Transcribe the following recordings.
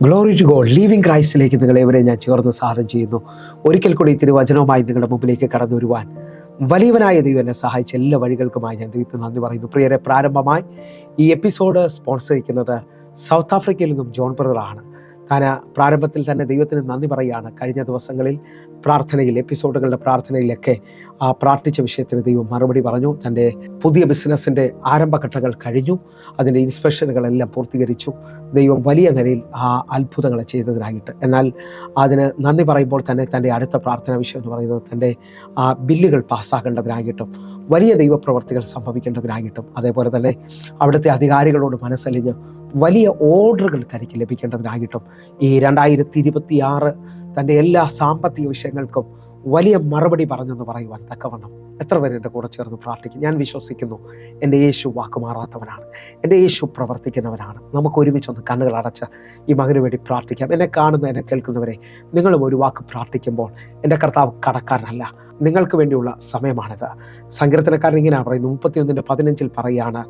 Glory to God. Living ക്രൈസ്റ്റിലേക്ക് നിങ്ങളെവരെ ഞാൻ ചേർന്ന് സ്വാഗതം ചെയ്യുന്നു. ഒരിക്കൽ കൂടി തിരുവചനവുമായി നിങ്ങളുടെ മുമ്പിലേക്ക് കടന്നു വരുവാൻ വലിയവനായ ദൈവം എന്നെ സഹായിച്ച എല്ലാ വഴികൾക്കുമായി ഞാൻ ദൈവത്തിന് നന്ദി പറയുന്നു. പ്രിയരെ, പ്രാരംഭമായി ഈ എപ്പിസോഡ് സ്പോൺസർ ചെയ്യുന്നത് സൗത്ത് ആഫ്രിക്കയിൽ നിന്നും ജോൺ ബ്രദറാണ്. താൻ പ്രാരംഭത്തിൽ തന്നെ ദൈവത്തിന് നന്ദി പറയുകയാണ്. കഴിഞ്ഞ ദിവസങ്ങളിൽ പ്രാർത്ഥനയിൽ, എപ്പിസോഡുകളുടെ പ്രാർത്ഥനയിലൊക്കെ പ്രാർത്ഥിച്ച വിഷയത്തിന് ദൈവം മറുപടി പറഞ്ഞു. തൻ്റെ പുതിയ ബിസിനസ്സിൻ്റെ ആരംഭഘട്ടങ്ങൾ കഴിഞ്ഞു, അതിൻ്റെ ഇൻസ്പെക്ഷനുകളെല്ലാം പൂർത്തീകരിച്ചു. ദൈവം വലിയ നിലയിൽ അത്ഭുതങ്ങൾ ചെയ്തതിനായിട്ട്. എന്നാൽ അതിന് നന്ദി പറയുമ്പോൾ തന്നെ തൻ്റെ അടുത്ത പ്രാർത്ഥനാ വിഷയം എന്ന് പറയുന്നത് തൻ്റെ ബില്ലുകൾ പാസ്സാകേണ്ടതിനായിട്ടും വലിയ ദൈവപ്രവർത്തികൾ സംഭവിക്കേണ്ടതിനായിട്ടും അതേപോലെ തന്നെ അവിടുത്തെ അധികാരികളോട് മനസ്സലിഞ്ഞ് വലിയ ഓർഡറുകൾ തനിക്ക് ലഭിക്കേണ്ടതിനായിട്ടും ഈ 2026 തൻ്റെ എല്ലാ സാമ്പത്തിക വിഷയങ്ങൾക്കും വലിയ മറുപടി പറഞ്ഞെന്ന് പറയുവാൻ തക്കവണ്ണം എത്ര പേര് എൻ്റെ കൂടെ ചേർന്ന് പ്രാർത്ഥിക്കും? ഞാൻ വിശ്വസിക്കുന്നു എൻ്റെ യേശു വാക്കുമാറാത്തവനാണ്, എൻ്റെ യേശു പ്രവർത്തിക്കുന്നവനാണ്. നമുക്ക് ഒരുമിച്ചൊന്ന് കണ്ണുകൾ അടച്ച് ഈ മകന് വേണ്ടി പ്രാർത്ഥിക്കാം. എന്നെ കാണുന്ന, എന്നെ കേൾക്കുന്നവരെ, നിങ്ങളും ഒരു വാക്ക് പ്രാർത്ഥിക്കുമ്പോൾ എൻ്റെ കർത്താവ് കടക്കാരനല്ല, നിങ്ങൾക്ക് വേണ്ടിയുള്ള സമയമാണിത്. സങ്കീർത്തനക്കാരൻ ഇങ്ങനെയാണ് പറയുന്നത്, 31:15 പറയുകയാണ്,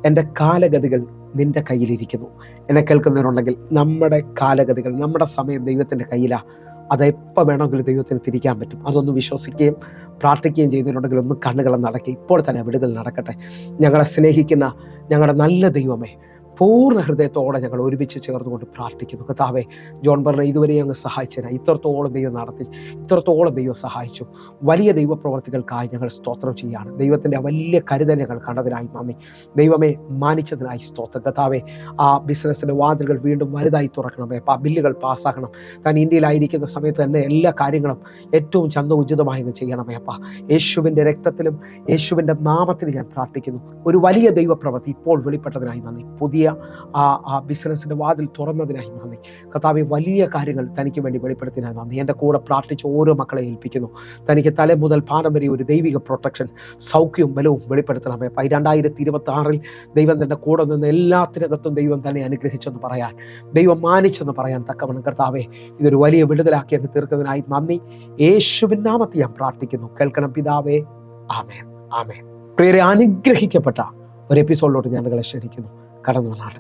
എൻ്റെ കാലഗതികൾ നിൻ്റെ കയ്യിലിരിക്കുന്നു. എന്നെ കേൾക്കുന്നവരുണ്ടെങ്കിൽ നമ്മുടെ കാലഗതികൾ, നമ്മുടെ സമയം ദൈവത്തിൻ്റെ കയ്യിലാണ്. അതെപ്പോൾ വേണമെങ്കിലും ദൈവത്തിന് തിരിക്കാൻ പറ്റും. അതൊന്ന് വിശ്വസിക്കുകയും പ്രാർത്ഥിക്കുകയും ചെയ്യുന്നതിനുണ്ടെങ്കിൽ ഒന്ന് കണ്ണുകളെ നടക്കി ഇപ്പോൾ തന്നെ വിടുതൽ നടക്കട്ടെ. ഞങ്ങളെ സ്നേഹിക്കുന്ന ഞങ്ങളുടെ നല്ല ദൈവമേ, പൂർണ്ണ ഹൃദയത്തോടെ ഞങ്ങൾ ഒരുമിച്ച് ചേർന്നുകൊണ്ട് പ്രാർത്ഥിക്കുന്നു. കർത്താവേ, ജോൺ ബ്രദറിനെ ഇതുവരെ അങ്ങ് സഹായിച്ചതിനായി ഇത്രത്തോളം ദൈവം നടത്തി, ഇത്രത്തോളം ദൈവം സഹായിച്ചു. വലിയ ദൈവപ്രവർത്തികൾക്കായി ഞങ്ങൾ സ്തോത്രം ചെയ്യുകയാണ്. ദൈവത്തിൻ്റെ വലിയ കരുതൽ ഞങ്ങൾ കണ്ടതിനായി നന്ദി. ദൈവമേ, മാനിച്ചതിനായി സ്തോത്രം. കർത്താവേ, ആ ബിസിനസ്സിൻ്റെ വാതിലുകൾ വീണ്ടും വലുതായി തുറക്കണമേ. ബില്ലുകൾ പാസ്സാക്കണം. താൻ ഇന്ത്യയിലായിരിക്കുന്ന സമയത്ത് തന്നെ എല്ലാ കാര്യങ്ങളും ഏറ്റവും ഉചിതമായി ചെയ്യണമേ. യേശുവിൻ്റെ രക്തത്തിലും യേശുവിൻ്റെ നാമത്തിൽ ഞാൻ പ്രാർത്ഥിക്കുന്നു. ഒരു വലിയ ദൈവപ്രവൃത്തി ഇപ്പോൾ വെളിപ്പെട്ടതിനായി നന്ദി. പുതിയ ആ ബിസിനസ്സിൻ്റെ വാതിൽ തുറന്നതിനായി നന്ദി. കർത്താവെ, വലിയ കാര്യങ്ങൾ തനിക്ക് വേണ്ടി വെളിപ്പെടുത്തിനായി നന്ദി. എൻ്റെ കൂടെ പ്രാർത്ഥിച്ച ഓരോ മക്കളെ ഏൽപ്പിക്കുന്നു. തനിക്ക് തല മുതൽ പാദം വരെ ഒരു ദൈവിക പ്രൊട്ടക്ഷൻ, സൗഖ്യവും ബലവും വെളിപ്പെടുത്തണമേ. 2026 ദൈവം തൻ്റെ കൂടെ നിന്ന് എല്ലാത്തിനകത്തും ദൈവം തന്നെ അനുഗ്രഹിച്ചെന്ന് പറയാൻ, ദൈവം മാനിച്ചെന്ന് പറയാൻ തക്കവണ്ണം കർത്താവെ, ഇതൊരു വലിയ വിടുതലാക്കി അങ്ങ് തീർക്കുന്നതിനായി നന്ദി. യേശുവിൻ നാമത്തിൽ ഞാൻ പ്രാർത്ഥിക്കുന്നു. കേൾക്കണം പിതാവേ. ആമേൻ, ആമേൻ. പ്രിയരെ, അനുഗ്രഹിക്കപ്പെട്ട ഒരു എപ്പിസോഡിലോട്ട് ഞാൻ നിങ്ങളെ ക്ഷണിക്കുന്നു. കടന്നു വന്നാട്ടെ.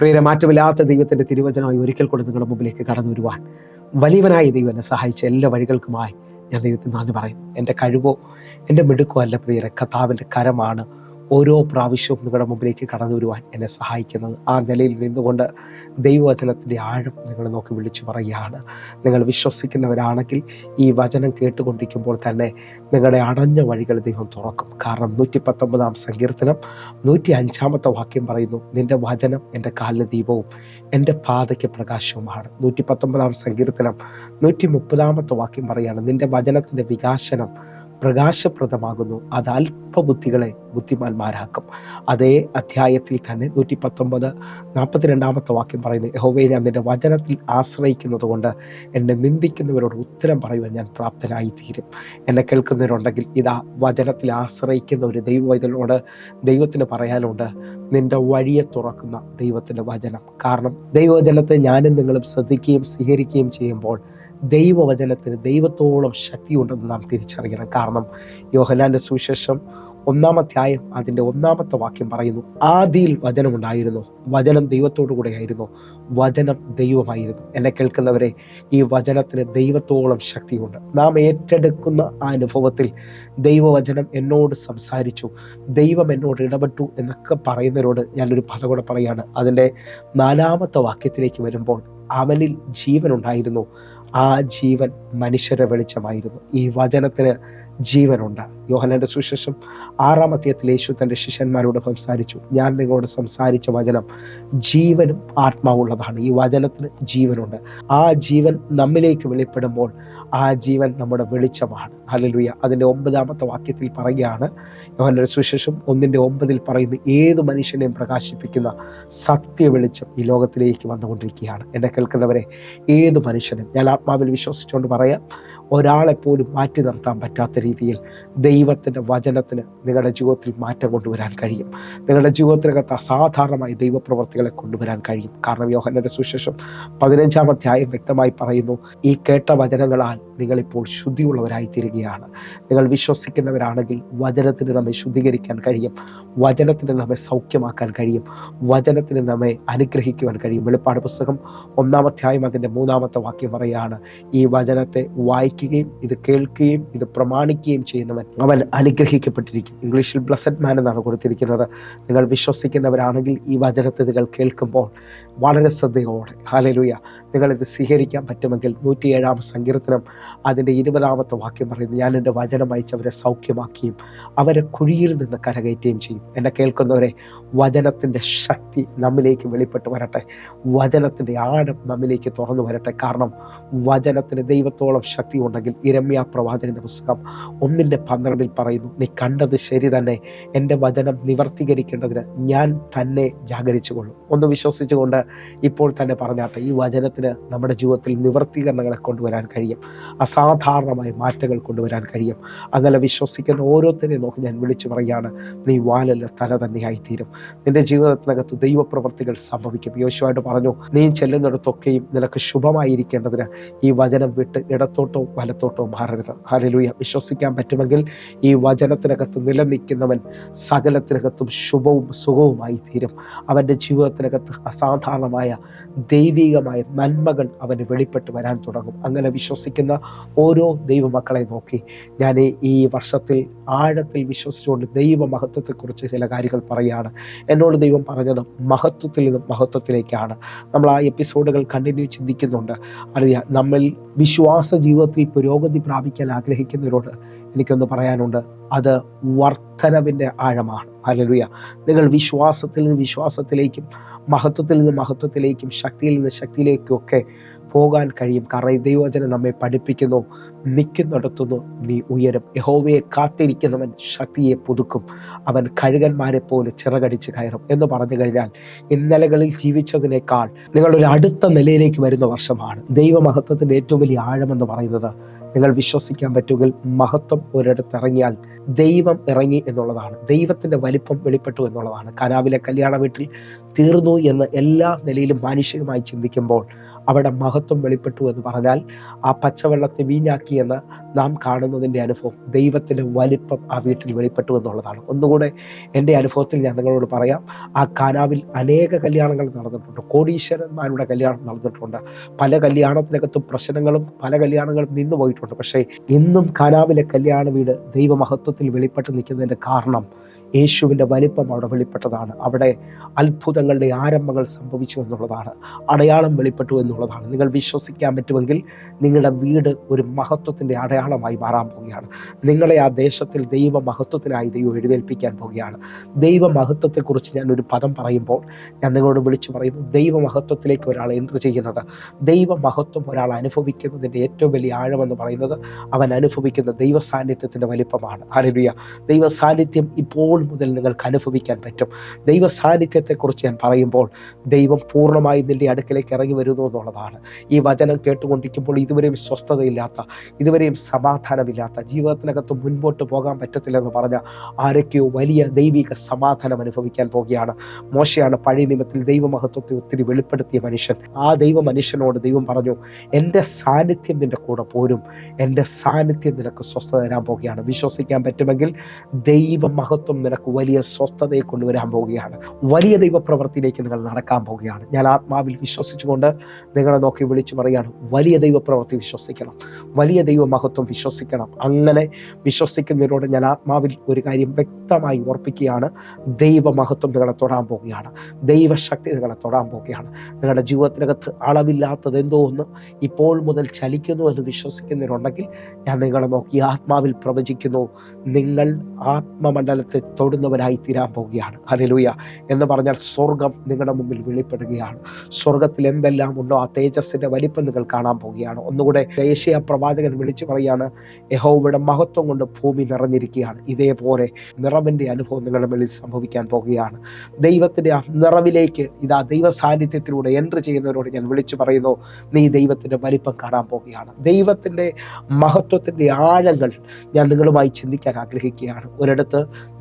പ്രിയരെ, മാറ്റമില്ലാത്ത ദൈവത്തിൻ്റെ തിരുവചനമായി ഒരിക്കൽ കൂടി നിങ്ങളുടെ മുമ്പിലേക്ക് കടന്നു വരുവാൻ വലിയവനായ ദൈവം എന്നെ സഹായിച്ച എല്ലാ വഴികൾക്കുമായി ഞാൻ ദൈവത്തിന് നന്ദി പറയുന്നു. എൻ്റെ കഴിവോ എൻ്റെ മിടുക്കോ അല്ല പ്രിയരെ, കർത്താവിൻ്റെ കരമാണ് ഓരോ പ്രാവശ്യവും നിങ്ങളുടെ മുമ്പിലേക്ക് കടന്നു വരുവാൻ എന്നെ സഹായിക്കുന്നത്. ആ നിലയിൽ നിന്നുകൊണ്ട് ദൈവവചനത്തിൻ്റെ ആഴം നിങ്ങൾ നോക്കി വിളിച്ചു പറയുകയാണ്. നിങ്ങൾ വിശ്വസിക്കുന്നവരാണെങ്കിൽ ഈ വചനം കേട്ടുകൊണ്ടിരിക്കുമ്പോൾ തന്നെ നിങ്ങളുടെ അടഞ്ഞ വഴികൾ ദൈവം തുറക്കും. കാരണം 119 സങ്കീർത്തനം 105 വാക്യം പറയുന്നു, നിൻ്റെ വചനം എൻ്റെ കാലിന് ദീപവും എൻ്റെ പാതയ്ക്ക് പ്രകാശവുമാണ്. 119 സങ്കീർത്തനം 130 വാക്യം പറയുകയാണ്, നിൻ്റെ വചനത്തിൻ്റെ വികാസനം പ്രകാശപ്രദമാകുന്നു, അത് അല്പബുദ്ധികളെ ബുദ്ധിമാന്മാരാക്കും. അതേ അധ്യായത്തിൽ തന്നെ 119:42 വാക്യം പറയുന്നു, യഹോവയെ, ഞാൻ നിൻ്റെ വചനത്തിൽ ആശ്രയിക്കുന്നത് കൊണ്ട് എന്നെ നിന്ദിക്കുന്നവരോട് ഉത്തരം പറയുവാൻ ഞാൻ പ്രാപ്തനായി തീരും. എന്നെ കേൾക്കുന്നവരുണ്ടെങ്കിൽ ഇതാ വചനത്തിൽ ആശ്രയിക്കുന്ന ഒരു ദൈവവൈതലോട് ദൈവത്തിന് പറയാനുണ്ട്, നിൻ്റെ വഴിയെ തുറക്കുന്ന ദൈവത്തിൻ്റെ വചനം. കാരണം ദൈവവചനത്തെ ഞാനും നിങ്ങളും ശ്രദ്ധിക്കുകയും സ്വീകരിക്കുകയും ചെയ്യുമ്പോൾ ദൈവവചനത്തിന് ദൈവത്തോളം ശക്തിയുണ്ടെന്ന് നാം തിരിച്ചറിയണം. കാരണം യോഹന്നാന്റെ സുവിശേഷം 1-ാം അധ്യായം അതിൻ്റെ 1-ാമത്തെ വാക്യം പറയുന്നു, ആദിയിൽ വചനമുണ്ടായിരുന്നു, വചനം ദൈവത്തോടു കൂടെയായിരുന്നു, വചനം ദൈവമായിരുന്നു. എന്നെ കേൾക്കുന്നവരെ, ഈ വചനത്തിന് ദൈവത്തോളം ശക്തിയുണ്ട്. നാം ഏറ്റെടുക്കുന്ന ആ അനുഭവത്തിൽ ദൈവവചനം എന്നോട് സംസാരിച്ചു, ദൈവം എന്നോട് ഇടപെട്ടു എന്നൊക്കെ പറയുന്നവരോട് ഞാനൊരു ഫലം കൂടെ പറയുകയാണ്. അതിൻ്റെ 4-ാമത്തെ വാക്യത്തിലേക്ക് വരുമ്പോൾ, അവനിൽ ജീവനുണ്ടായിരുന്നു, ആ ജീവൻ മനുഷ്യരെ വെളിച്ചമായിരുന്നു. ഈ വചനത്തിന് ജീവനുണ്ട്. യോഹന്നാന്റെ സുവിശേഷം 6-ാം അധ്യായത്തിൽ യേശു തൻ്റെ ശിഷ്യന്മാരോട് സംസാരിച്ചു, ഞാൻ നിങ്ങളോട് സംസാരിച്ച വചനം ജീവനും ആത്മാവുള്ളതാണ്. ഈ വചനത്തിന് ജീവനുണ്ട്. ആ ജീവൻ നമ്മിലേക്ക് വെളിപ്പെടുമ്പോൾ ആ ജീവൻ നമ്മുടെ വെളിച്ചമാണ്. ഹല്ലേലൂയ. അതിൻ്റെ 9-ാമത്തെ വാക്യത്തിൽ പറയുകയാണ്, യോഹന്നാന്റെ സുവിശേഷം 1:9 പറയുന്നു, ഏത് മനുഷ്യനെയും പ്രകാശിപ്പിക്കുന്ന സത്യ വെളിച്ചം ഈ ലോകത്തിലേക്ക് വന്നുകൊണ്ടിരിക്കുകയാണ്. എന്നെ കേൾക്കുന്നവരെ, ഏത് മനുഷ്യനും, ഞാൻ ആത്മാവിൽ വിശ്വസിച്ചുകൊണ്ട് പറയാം, ഒരാളെപ്പോലും മാറ്റി നിർത്താൻ പറ്റാത്ത രീതിയിൽ ദൈവത്തിൻ്റെ വചനത്തിന് നിങ്ങളുടെ ജീവിതത്തിൽ മാറ്റം കൊണ്ടുവരാൻ കഴിയും. നിങ്ങളുടെ ജീവിതത്തിനകത്ത് അസാധാരണമായി ദൈവപ്രവർത്തികളെ കൊണ്ടുവരാൻ കഴിയും. കാരണം യോഹന്നാന്റെ സുവിശേഷം 15-ാം അധ്യായം വ്യക്തമായി പറയുന്നു, ഈ കേട്ട വചനങ്ങളാൽ നിങ്ങളിപ്പോൾ ശുദ്ധിയുള്ളവരായി തീരുകയാണ്. നിങ്ങൾ വിശ്വസിക്കുന്നവരാണെങ്കിൽ വചനത്തിന് നമ്മെ ശുദ്ധീകരിക്കാൻ കഴിയും, വചനത്തിന് നമ്മെ സൗഖ്യമാക്കാൻ കഴിയും, വചനത്തിന് നമ്മെ അനുഗ്രഹിക്കുവാൻ കഴിയും. വെളിപ്പാട് പുസ്തകം 1-ാം അധ്യായം അതിൻ്റെ 3-ാമത്തെ വാക്യം പറയുകയാണ്, ഈ വചനത്തെ വായിക്കുകയും ഇത് കേൾക്കുകയും ഇത് പ്രമാണിക്കുകയും ചെയ്യുന്നവൻ അവൻ അനുഗ്രഹിക്കപ്പെട്ടിരിക്കും. ഇംഗ്ലീഷിൽ ബ്ലസ്സഡ് മാൻ എന്നാണ് കൊടുത്തിരിക്കുന്നത്. നിങ്ങൾ വിശ്വസിക്കുന്നവരാണെങ്കിൽ ഈ വചനത്തെ നിങ്ങൾ കേൾക്കുമ്പോൾ വളരെ ശ്രദ്ധയോടെ, ഹല്ലേലൂയ, നിങ്ങളിത് സ്വീകരിക്കാൻ പറ്റുമെങ്കിൽ 107-ാം സങ്കീർത്തനം അതിൻ്റെ 20-ാമത്തെ വാക്യം പറയുന്നു, ഞാൻ എൻ്റെ വചനം അയച്ചവരെ സൗഖ്യമാക്കിയും അവരെ കുഴിയിൽ നിന്ന് കരകയറ്റുകയും ചെയ്യും. എന്നെ കേൾക്കുന്നവരെ, വചനത്തിൻ്റെ ശക്തി നമ്മിലേക്ക് വെളിപ്പെട്ട് വരട്ടെ, വചനത്തിൻ്റെ ആഴം നമ്മിലേക്ക് തുറന്നു വരട്ടെ. കാരണം വചനത്തിന് ദൈവത്തോളം ശക്തി ഉണ്ടെങ്കിൽ യിരെമ്യാ പ്രവാചകൻ്റെ പുസ്തകം 1:12 പറയുന്നു, നീ കണ്ടത് ശരി തന്നെ, എൻ്റെ വചനം നിവർത്തീകരിക്കേണ്ടതിന് ഞാൻ തന്നെ ജാഗരിച്ചുകൊള്ളും. ഒന്ന് വിശ്വസിച്ചുകൊണ്ട് ഇപ്പോൾ തന്നെ പറഞ്ഞാട്ടെ, ഈ വചനത്തിന് നമ്മുടെ ജീവിതത്തിൽ നിവർത്തീകരണങ്ങളെ കൊണ്ടുവരാൻ കഴിയും, അസാധാരണമായ മാറ്റങ്ങൾ കൊണ്ടുവരാൻ കഴിയും. അങ്ങനെ വിശ്വസിക്കുന്ന ഓരോരുത്തരെയും നോക്കി ഞാൻ വിളിച്ചു പറയുകയാണ്, നീ വാലല്ല തല തന്നെയായിത്തീരും. നിന്റെ ജീവിതത്തിനകത്ത് ദൈവപ്രവൃത്തികൾ സംഭവിക്കും. യോശുവയോട് പറഞ്ഞു, നീ ചെല്ലുന്നിടത്തൊക്കെയും നിനക്ക് ശുഭമായിരിക്കേണ്ടതിന് ഈ വചനം വിട്ട് ഇടത്തോട്ടോ വലത്തോട്ടോ മാറരുത്. ഹല്ലേലൂയ. വിശ്വസിക്കാൻ പറ്റുമെങ്കിൽ ഈ വചനത്തിനകത്ത് നിലനിൽക്കുന്നവൻ സകലത്തിനകത്തും ശുഭവും സുഖവുമായി തീരും. അവൻ്റെ ജീവിതത്തിനകത്ത് അസാധാരണമായ ദൈവികമായ നന്മകൾ അവന് വെളിപ്പെട്ട് വരാൻ തുടങ്ങും. അങ്ങനെ വിശ്വസിക്കുന്ന ഓരോ ദൈവമക്കളെ നോക്കി ഞാൻ ഈ വർഷത്തിൽ ആഴത്തിൽ വിശ്വസിച്ചുകൊണ്ട് ദൈവമഹത്വത്തെക്കുറിച്ച് ചില കാര്യങ്ങൾ പറയുകയാണ്. എന്നോട് ദൈവം പറഞ്ഞത് മഹത്വത്തിൽ നിന്നും മഹത്വത്തിലേക്കാണ്. നമ്മൾ ആ എപ്പിസോഡുകൾ കണ്ടിന്യൂ ചിന്തിക്കുന്നുണ്ട്. അറിയാം, നമ്മൾ വിശ്വാസ ജീവിതത്തിൽ പുരോഗതി പ്രാപിക്കാൻ ആഗ്രഹിക്കുന്നവരോട് എനിക്കൊന്ന് പറയാനുണ്ട്, അത് വർധനവിൻ്റെ ആഴമാണ്. ഹല്ലേലൂയ. നിങ്ങൾ വിശ്വാസത്തിൽ നിന്ന് വിശ്വാസത്തിലേക്കും മഹത്വത്തിൽ നിന്ന് മഹത്വത്തിലേക്കും ശക്തിയിൽ നിന്ന് ശക്തിയിലേക്കും ഒക്കെ പോകാൻ കഴിയും. കാരണം ദൈവവചനം നമ്മെ പഠിപ്പിക്കുന്നു, നിൽക്കുന്നിടത്തുനിന്ന് നീ ഉയരും. യഹോവയെ കാത്തിരിക്കുന്നവൻ ശക്തിയെ പുതുക്കും, അവൻ കഴുകന്മാരെ പോലെ ചിറകടിച്ച് കയറും എന്ന് പറഞ്ഞു കഴിഞ്ഞാൽ ഇന്നലകളിൽ ജീവിച്ചതിനേക്കാൾ നിങ്ങളൊരു അടുത്ത നിലയിലേക്ക് വരുന്ന വർഷമാണ്. ദൈവമഹത്വത്തിൻ്റെ ഏറ്റവും വലിയ ആഴമെന്ന് പറയുന്നത്, നിങ്ങൾ വിശ്വസിക്കാൻ പറ്റുമെങ്കിൽ മഹത്വം ഒരിടത്ത് ഇറങ്ങിയാൽ ദൈവം ഇറങ്ങി എന്നുള്ളതാണ്. ദൈവത്തിൻ്റെ വലിപ്പം വെളിപ്പെട്ടു എന്നുള്ളതാണ്. കനാവിലെ കല്യാണ വീട്ടിൽ തീർന്നു എന്ന് എല്ലാ നിലയിലും മാനുഷികമായി ചിന്തിക്കുമ്പോൾ അവിടെ മഹത്വം വെളിപ്പെട്ടു എന്ന് പറഞ്ഞാൽ ആ പച്ചവെള്ളത്തെ വീഞ്ഞാക്കി എന്ന് നാം കാണുന്നതിൻ്റെ അനുഭവം, ദൈവത്തിൻ്റെ വലിപ്പം ആ വീട്ടിൽ വെളിപ്പെട്ടു എന്നുള്ളതാണ്. ഒന്നുകൂടെ എൻ്റെ അനുഭവത്തിൽ ഞാൻ നിങ്ങളോട് പറയാം, ആ കാനാവിൽ അനേക കല്യാണങ്ങൾ നടന്നിട്ടുണ്ട്, കോടീശ്വരന്മാരുടെ കല്യാണം നടന്നിട്ടുണ്ട്. പല കല്യാണത്തിനകത്തും പ്രശ്നങ്ങളും പല കല്യാണങ്ങളും നിന്നു പോയിട്ടുണ്ട്. പക്ഷേ ഇന്നും കാനാവിലെ കല്യാണ വീട് ദൈവമഹത്വത്തിൽ വെളിപ്പെട്ട് നിൽക്കുന്നതിൻ്റെ കാരണം യേശുവിൻ്റെ വലിപ്പം അവിടെ വെളിപ്പെട്ടതാണ്. അവിടെ അത്ഭുതങ്ങളുടെ ആരംഭങ്ങൾ സംഭവിച്ചു എന്നുള്ളതാണ്, അടയാളം വെളിപ്പെട്ടു എന്നുള്ളതാണ്. നിങ്ങൾ വിശ്വസിക്കാൻ പറ്റുമെങ്കിൽ നിങ്ങളുടെ വീട് ഒരു മഹത്വത്തിൻ്റെ അടയാളമായി മാറാൻ പോവുകയാണ്. നിങ്ങളെ ആ ദേശത്തിൽ ദൈവമഹത്വത്തിനായി ദൈവം എഴുന്നേൽപ്പിക്കാൻ പോവുകയാണ്. ദൈവമഹത്വത്തെക്കുറിച്ച് ഞാൻ ഒരു പദം പറയുമ്പോൾ ഞാൻ നിങ്ങളോട് വിളിച്ചു പറയുന്നു, ദൈവമഹത്വത്തിലേക്ക് ഒരാൾ എൻട്രി ചെയ്യുന്നത്, ദൈവമഹത്വം ഒരാൾ അനുഭവിക്കുന്നതിൻ്റെ ഏറ്റവും വലിയ ആഴമെന്ന് പറയുന്നത് അവൻ അനുഭവിക്കുന്ന ദൈവ സാന്നിധ്യത്തിൻ്റെ വലിപ്പമാണ്. ഹല്ലേലൂയ. ദൈവ സാന്നിധ്യം ഇപ്പോൾ മുതൽ നിങ്ങൾക്ക് അനുഭവിക്കാൻ പറ്റും. ദൈവ സാന്നിധ്യത്തെക്കുറിച്ച് ഞാൻ പറയുമ്പോൾ ദൈവം പൂർണ്ണമായി നിൻ്റെ അടുക്കലേക്ക് ഇറങ്ങി വരുന്നു എന്നുള്ളതാണ്. ഈ വചനം കേട്ടുകൊണ്ടിരിക്കുമ്പോൾ ഇതുവരെയും സ്വസ്ഥതയില്ലാത്ത, ഇതുവരെയും സമാധാനമില്ലാത്ത, ജീവിതത്തിനകത്ത് മുൻപോട്ട് പോകാൻ പറ്റത്തില്ലെന്ന് പറഞ്ഞ ആരൊക്കെയോ വലിയ ദൈവിക സമാധാനം അനുഭവിക്കാൻ പോകുകയാണ്. മോശയാണ് പഴയ നിയമത്തിൽ ദൈവമഹത്വത്തെ ഒത്തിരി വെളിപ്പെടുത്തിയ മനുഷ്യൻ. ആ ദൈവ മനുഷ്യനോട് ദൈവം പറഞ്ഞു, എൻ്റെ സാന്നിധ്യം നിൻ്റെ കൂടെ പോരും, എൻ്റെ സാന്നിധ്യം നിനക്ക് സ്വസ്ഥത തരാൻ പോകുകയാണ്. വിശ്വസിക്കാൻ പറ്റുമെങ്കിൽ ദൈവമഹത്വം നിനക്ക് വലിയ സ്വസ്ഥതയെ കൊണ്ടുവരാൻ പോവുകയാണ്. വലിയ ദൈവപ്രവൃത്തിയിലേക്ക് നിങ്ങൾ നടക്കാൻ പോവുകയാണ്. ഞാൻ ആത്മാവിൽ വിശ്വസിച്ചുകൊണ്ട് നിങ്ങളെ നോക്കി വിളിച്ചു പറയുകയാണ്, വലിയ ദൈവപ്രവൃത്തി വിശ്വസിക്കണം, വലിയ ദൈവമഹത്വം വിശ്വസിക്കണം. അങ്ങനെ വിശ്വസിക്കുന്നവരോട് ഞാൻ ആത്മാവിൽ ഒരു കാര്യം വ്യക്തമായി ഓർപ്പിക്കുകയാണ്, ദൈവമഹത്വം നിങ്ങളെ തൊടാൻ പോവുകയാണ്, ദൈവശക്തി നിങ്ങളെ തൊടാൻ പോവുകയാണ്. നിങ്ങളുടെ ജീവിതത്തിനകത്ത് അളവില്ലാത്തത് എന്തോ ഒന്ന് ഇപ്പോൾ മുതൽ ചലിക്കുന്നു എന്ന് വിശ്വസിക്കുന്നവരുണ്ടെങ്കിൽ ഞാൻ നിങ്ങളെ നോക്കി ആത്മാവിൽ പ്രവചിക്കുന്നു, നിങ്ങൾ ആത്മമണ്ഡലത്തെ തൊടുന്നവരായി തീരാൻ പോവുകയാണ്. ഹല്ലേലൂയ. എന്ന് പറഞ്ഞാൽ സ്വർഗം നിങ്ങളുടെ മുമ്പിൽ വെളിപ്പെടുകയാണ്. സ്വർഗത്തിൽ എന്തെല്ലാം ഉണ്ടോ ആ തേജസ്സിൻ്റെ വലിപ്പം നിങ്ങൾ കാണാൻ പോവുകയാണ്. ഒന്നുകൂടെ യേശയ്യാ പ്രവാചകൻ വിളിച്ചു പറയാണ്, യഹോവയുടെ മഹത്വം കൊണ്ട് ഭൂമി നിറഞ്ഞിരിക്കുകയാണ്. ഇതേപോലെ നിറവിൻ്റെ അനുഭവം നിങ്ങളുടെ മേളിൽ സംഭവിക്കാൻ പോവുകയാണ്. ദൈവത്തിൻ്റെ ആ നിറവിലേക്ക് ഇതാ ദൈവ സാന്നിധ്യത്തിലൂടെ എൻട്രി ചെയ്യുന്നവരോട് ഞാൻ വിളിച്ചു പറയുന്നു, നീ ദൈവത്തിൻ്റെ വലിപ്പം കാണാൻ പോവുകയാണ്. ദൈവത്തിൻ്റെ മഹത്വത്തിൻ്റെ ആഴങ്ങൾ ഞാൻ നിങ്ങളുമായി ചിന്തിക്കാൻ ആഗ്രഹിക്കുകയാണ്. ഒരിടത്ത്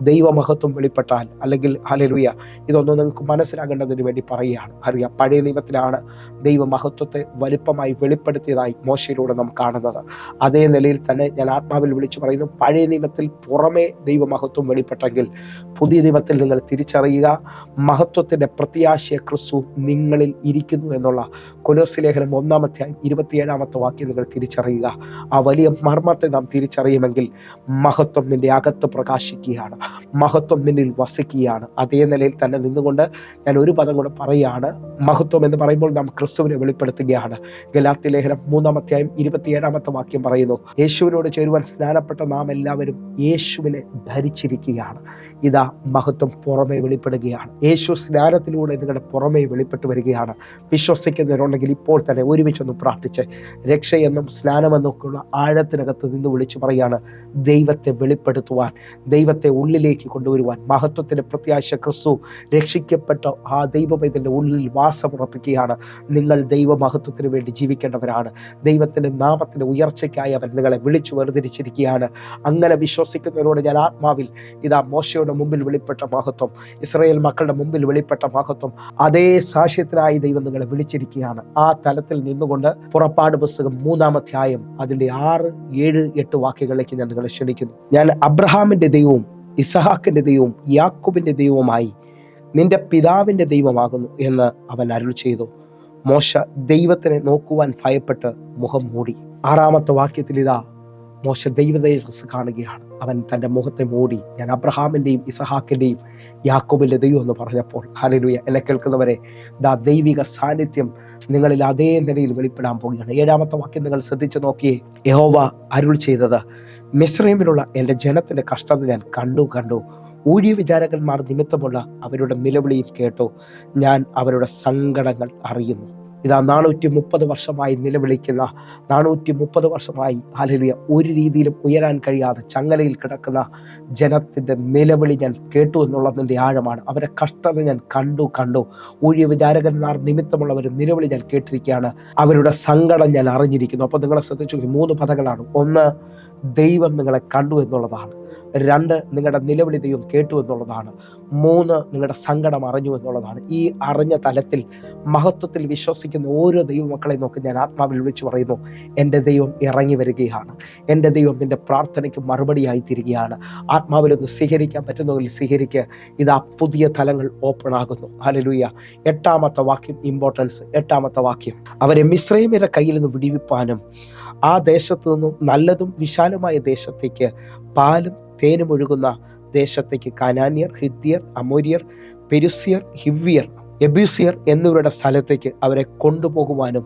ദൈവ ദൈവമഹത്വം വെളിപ്പെട്ടാൽ, അല്ലെങ്കിൽ ഹല്ലേലൂയ, ഇതൊന്നും നിങ്ങൾക്ക് മനസ്സിലാകേണ്ടതിന് വേണ്ടി പറയുകയാണ്. അറിയാം, പഴയ നിയമത്തിലാണ് ദൈവമഹത്വത്തെ വലിപ്പമായി വെളിപ്പെടുത്തിയതായി മോശയിലൂടെ നാം കാണുന്നത്. അതേ നിലയിൽ തന്നെ ഞാൻ ആത്മാവിൽ വിളിച്ചു പറയുന്നു, പഴയ നിയമത്തിൽ പുറമേ ദൈവമഹത്വം വെളിപ്പെട്ടെങ്കിൽ പുതിയ നിയമത്തിൽ നിങ്ങൾ തിരിച്ചറിയുക, മഹത്വത്തിൻ്റെ പ്രത്യാശയ ക്രിസ്തു നിങ്ങളിൽ ഇരിക്കുന്നു എന്നുള്ള കൊലോസ്യ ലേഖനം 1-27 വാക്യം നിങ്ങൾ തിരിച്ചറിയുക. ആ വലിയ മർമ്മത്തെ നാം തിരിച്ചറിയുമെങ്കിൽ മഹത്വം നിന്റെ അകത്ത് പ്രകാശിക്കുകയാണ്, മഹത്വം നിന്നിൽ വസിക്കുകയാണ്. അതേ നിലയിൽ തന്നെ നിന്നുകൊണ്ട് ഞാൻ ഒരു പദം കൂടെ പറയുകയാണ്. മഹത്വം എന്ന് പറയുമ്പോൾ നാം ക്രിസ്തുവിനെ വെളിപ്പെടുത്തുകയാണ്. ഗലാത്യ ലേഖനം 3-27 വാക്യം പറയുന്നു, യേശുവിനോട് ചേരുവാൻ സ്നാനപ്പെട്ട നാം എല്ലാവരും യേശുവിനെ ധരിച്ചിരിക്കുകയാണ്. ഇതാ മഹത്വം പുറമേ വെളിപ്പെടുകയാണ്. യേശു സ്നാനത്തിലൂടെ നിങ്ങളുടെ പുറമേ വെളിപ്പെട്ടു വരികയാണ്. വിശ്വസിക്കുന്നവരുണ്ടെങ്കിൽ ഇപ്പോൾ തന്നെ ഒരുമിച്ചൊന്ന് പ്രാർത്ഥിച്ച് രക്ഷയെന്നും സ്നാനമെന്നൊക്കെയുള്ള ആഴത്തിനകത്ത് നിന്ന് വിളിച്ചു പറയാണ്, ദൈവത്തെ വെളിപ്പെടുത്തുവാൻ, ദൈവത്തെ ഉള്ളിലേക്ക് കൊണ്ടുവരുവാൻ, മഹത്വത്തിൻ്റെ പ്രത്യാശ ക്രിസ്തു രക്ഷിക്കപ്പെട്ട ആ ദൈവപൈതലിൻ്റെ ഉള്ളിൽ വാസമുറപ്പിക്കുകയാണ്. നിങ്ങൾ ദൈവമഹത്വത്തിന് വേണ്ടി ജീവിക്കേണ്ടവരാണ്. ദൈവത്തിൻ്റെ നാമത്തിൻ്റെ ഉയർച്ചയ്ക്കായി അവൻ നിങ്ങളെ വിളിച്ചു വേർതിരിച്ചിരിക്കുകയാണ്. അങ്ങനെ വിശ്വസിക്കുന്നവരോട് ഞാൻ ആത്മാവിൽ ഇതാ മോശയുടെ മുമ്പിൽ വെളിപ്പെട്ട മഹത്വം, ഇസ്രായേൽ മക്കളുടെ മുമ്പിൽ വെളിപ്പെട്ട മഹത്വം, അതേ സാക്ഷ്യത്തിനായി ദൈവം നിങ്ങളെ വിളിച്ചിരിക്കുകയാണ്. ആ തലത്തിൽ നിന്നുകൊണ്ട് പുറപ്പാട് പുസ്തകം 3-ാം അതിൻ്റെ 6, 7, 8 വാക്യങ്ങളിലേക്ക് ഞാൻ നിങ്ങളെ ക്ഷണിക്കുന്നു. ഞാൻ അബ്രഹാമിൻ്റെ ദൈവവും ഇസഹാക്കിൻ്റെ ദൈവവും യാക്കോബിൻ്റെ ദൈവവുമായി നിന്റെ പിതാവിൻ്റെ ദൈവമാകുന്നു എന്ന് അവൻ അരുൾ ചെയ്തു. മോശ ദൈവത്തിനെ നോക്കുവാൻ ഭയപ്പെട്ട് മുഖം മൂടി. 6-ാമത്തെ വാക്യത്തിൽ ഇതാ മോശ ദൈവതേജസ് കാണുകയാണ്. അവൻ തൻ്റെ മുഖത്തെ മൂടി. ഞാൻ അബ്രഹാമിൻ്റെയും ഇസഹാക്കിൻ്റെയും യാക്കോബിൻ്റെ ദൈവം എന്ന് പറഞ്ഞപ്പോൾ, ഹല്ലേലൂയ, എന്നെ കേൾക്കുന്നവരെ, ദൈവിക സാന്നിധ്യം നിങ്ങളിൽ അതേ നിലയിൽ വെളിപ്പെടാൻ പോവുകയാണ്. 7-ാമത്തെ വാക്യം നിങ്ങൾ ശ്രദ്ധിച്ചു നോക്കിയേ. യഹോവ അരുൾ ചെയ്തത്, മിസ്രയീമിലുള്ള എൻ്റെ ജനത്തിൻ്റെ കഷ്ടത ഞാൻ കണ്ടു. ഊഴിയ വിചാരകന്മാർ നിമിത്തമുള്ള അവരുടെ നിലവിളിയും കേട്ടു. ഞാൻ അവരുടെ സങ്കടങ്ങൾ അറിയുന്നു. ഇതാ 430 വർഷമായി നിലവിളിക്കുന്ന, 430 വർഷമായി ഹല്ലേലൂയ ഒരു രീതിയിലും ഉയരാൻ കഴിയാതെ ചങ്ങലയിൽ കിടക്കുന്ന ജനത്തിൻ്റെ നിലവിളി ഞാൻ കേട്ടു എന്നുള്ളതിൻ്റെ ആഴമാണ്. അവരെ കഷ്ടത ഞാൻ കണ്ടു. ഊഴിയ വിചാരകന്മാർ നിമിത്തമുള്ളവർ നിലവിളി ഞാൻ കേട്ടിരിക്കുകയാണ്. അവരുടെ സങ്കടം ഞാൻ അറിഞ്ഞിരിക്കുന്നു. അപ്പോൾ നിങ്ങളെ ശ്രദ്ധിച്ചു, 3 പദങ്ങളാണ്. 1, ദൈവം നിങ്ങളെ കണ്ടു എന്നുള്ളതാണ്. 2, നിങ്ങളുടെ നിലവിളി ദൈവം കേട്ടു എന്നുള്ളതാണ്. 3, നിങ്ങളുടെ സങ്കടം അറിഞ്ഞു എന്നുള്ളതാണ്. ഈ അറിഞ്ഞ തലത്തിൽ മഹത്വത്തിൽ വിശ്വസിക്കുന്ന ഓരോ ദൈവമക്കളെ നോക്കി ഞാൻ ആത്മാവിൽ വിളിച്ചു പറയുന്നു, എൻ്റെ ദൈവം ഇറങ്ങി വരികയാണ്. എൻ്റെ ദൈവം നിൻ്റെ പ്രാർത്ഥനയ്ക്ക് മറുപടിയായി തീരുകയാണ്. ആത്മാവിലൊന്ന് സ്വീകരിക്കാൻ പറ്റുന്നതിൽ സ്വീകരിക്കുക. ഇതാ പുതിയ തലങ്ങൾ ഓപ്പൺ ആകുന്നു. ഹല്ലേലൂയ. 8-ാമത്തെ വാക്യം ഇമ്പോർട്ടൻസ്. 8-ാമത്തെ വാക്യം, അവരെ മിസ്രയീമ്യരുടെ കയ്യിൽ നിന്ന് വിടുവിപ്പാനും ആ ദേശത്തു നിന്നും നല്ലതും വിശാലമായ ദേശത്തേക്ക്, പാലും തേനും ഒഴുകുന്ന ദേശത്തേക്ക്, കനാന്യർ, ഹിത്യർ, അമോര്യർ, പെരിസ്യർ, ഹിവ്യർ, എബൂസ്യർ എന്നിവരുടെ സ്ഥലത്തേക്ക് അവരെ കൊണ്ടുപോകുവാനും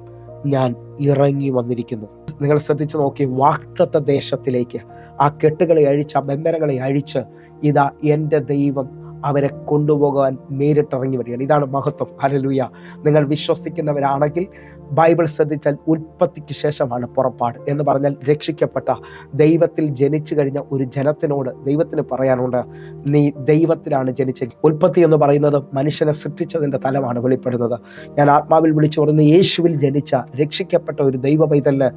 ഞാൻ ഇറങ്ങി വന്നിരിക്കുന്നു. നിങ്ങൾ ശ്രദ്ധിച്ചു നോക്കി, വാഗ്ദത്ത ദേശത്തിലേക്ക് ആ കെട്ടുകളെ അഴിച്ച്, ആ ബന്ധനങ്ങളെ അഴിച്ച് ഇതാ എൻ്റെ ദൈവം അവരെ കൊണ്ടുപോകാൻ നേരിട്ടിറങ്ങി വരികയാണ്. ഇതാണ് മഹത്വം. ഹല്ലേലൂയ. നിങ്ങൾ വിശ്വസിക്കുന്നവരാണെങ്കിൽ ബൈബിൾ ശ്രദ്ധിച്ചാൽ ഉൽപ്പത്തിക്ക് ശേഷമാണ് പുറപ്പാട് എന്ന് പറഞ്ഞാൽ, രക്ഷിക്കപ്പെട്ട ദൈവത്തിൽ ജനിച്ചു കഴിഞ്ഞ ഒരു ജനത്തിനോട് ദൈവത്തിന് പറയാനുണ്ട്, നീ ദൈവത്തിലാണ് ജനിച്ചത്. ഉൽപ്പത്തി എന്ന് പറയുന്നത് മനുഷ്യനെ സൃഷ്ടിച്ചതിൻ്റെ തലമാണ് വെളിപ്പെടുന്നത്. ഞാൻ ആത്മാവിൽ വിളിച്ചു പറയുന്ന, യേശുവിൽ ജനിച്ച രക്ഷിക്കപ്പെട്ട ഒരു ദൈവ പൈതലിന്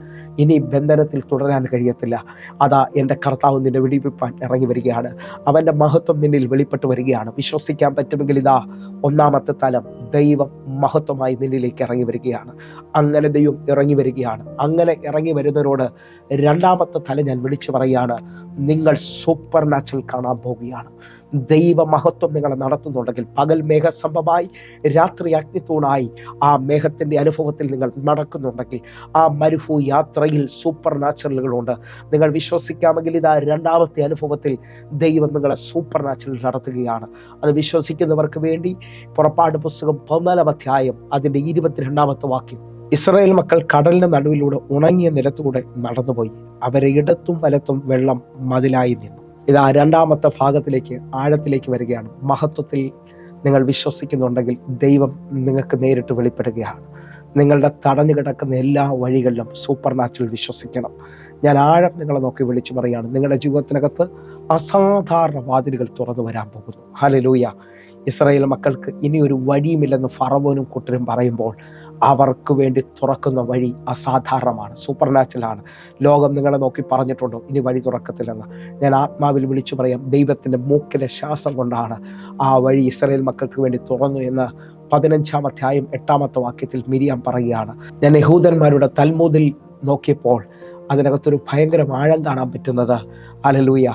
ഇനി ബന്ധനത്തിൽ തുടരാൻ കഴിയത്തില്ല. അതാ എൻ്റെ കർത്താവ് നിന്നെ വിടിവിപ്പാൻ ഇറങ്ങി വരികയാണ്. അവൻ്റെ മഹത്വം നിന്നിൽ വെളിപ്പെട്ട് വരികയാണ്. വിശ്വസിക്കാൻ പറ്റുമെങ്കിൽ ഇതാ 1-ാമത്തെ തലം, ദൈവം മഹത്വമായി നിന്നിലേക്ക് ഇറങ്ങി വരികയാണ്. അങ്ങനെ ദൈവം ഇറങ്ങി വരികയാണ്. അങ്ങനെ ഇറങ്ങി വരുന്നതിനോട് 2-ാമത്തെ തലം ഞാൻ വിളിച്ചു പറയുകയാണ്, നിങ്ങൾ സൂപ്പർ നാച്ചുറൽ കാണാൻ പോവുകയാണ്. ദൈവമഹത്വം നിങ്ങളെ നടത്തുന്നുണ്ടെങ്കിൽ, പകൽ മേഘസംഭവമായി രാത്രി അഗ്നിത്തൂണായി ആ മേഘത്തിൻ്റെ അനുഭവത്തിൽ നിങ്ങൾ നടക്കുന്നുണ്ടെങ്കിൽ, ആ മരുഭൂ യാത്രയിൽ സൂപ്പർ നാച്ചുറലുകളുണ്ട്. നിങ്ങൾ വിശ്വസിക്കാമെങ്കിൽ ഇതാ 2-ാമത്തെ അനുഭവത്തിൽ ദൈവം നിങ്ങളെ സൂപ്പർ നാച്ചുറൽ നടത്തുകയാണ്. അത് വിശ്വസിക്കുന്നവർക്ക് വേണ്ടി പുറപ്പാട് പുസ്തകം 14-ാം അതിൻ്റെ 22-ാമത്തെ വാക്യം, ഇസ്രായേൽ മക്കൾ കടലിന് നടുവിലൂടെ ഉണങ്ങിയ നിലത്തൂടെ നടന്നുപോയി, അവരെ ഇടത്തും വലത്തും വെള്ളം മതിലായി നിന്നു. ഇതാ 2-ാമത്തെ ഭാഗത്തിലേക്ക്, ആഴത്തിലേക്ക് വരികയാണ്. മഹത്വത്തിൽ നിങ്ങൾ വിശ്വസിക്കുന്നുണ്ടെങ്കിൽ ദൈവം നിങ്ങൾക്ക് നേരിട്ട് വെളിപ്പെടുകയാണ്. നിങ്ങളുടെ തടഞ്ഞു കിടക്കുന്ന എല്ലാ വഴികളിലും സൂപ്പർ നാച്ചുറൽ വിശ്വസിക്കണം. ഞാൻ ആഴം നിങ്ങളെ നോക്കി വിളിച്ചു പറയുകയാണ്, നിങ്ങളുടെ ജീവിതത്തിനകത്ത് അസാധാരണ വാതിലുകൾ തുറന്നു വരാൻ പോകുന്നു. ഹല്ലേലൂയ. ഇസ്രായേൽ മക്കൾക്ക് ഇനി ഒരു വഴിയുമില്ലെന്ന് ഫറവോനും കൂട്ടരും പറയുമ്പോൾ അവർക്ക് വേണ്ടി തുറക്കുന്ന വഴി അസാധാരണമാണ്, സൂപ്പർ നാച്ചുറലാണ്. ലോകം നിങ്ങളെ നോക്കി പറഞ്ഞിട്ടുണ്ടോ ഇനി വഴി തുറക്കത്തില്ലെന്ന്? ഞാൻ ആത്മാവിൽ വിളിച്ചു പറയാം, ദൈവത്തിൻ്റെ മൂക്കിലെ ശ്വാസം കൊണ്ടാണ് ആ വഴി ഇസ്രായേൽ മക്കൾക്ക് വേണ്ടി തുറന്നു എന്ന് 15-ാം അധ്യായം 8-ാമത്തെ വാക്യത്തിൽ മിരിയാം പറയുകയാണ്. ഞാൻ യഹൂദന്മാരുടെ തൽമൂദിൽ നോക്കിയപ്പോൾ അതിനകത്തൊരു ഭയങ്കര ആഴം കാണാൻ പറ്റുന്നത്, ഹല്ലേലൂയ,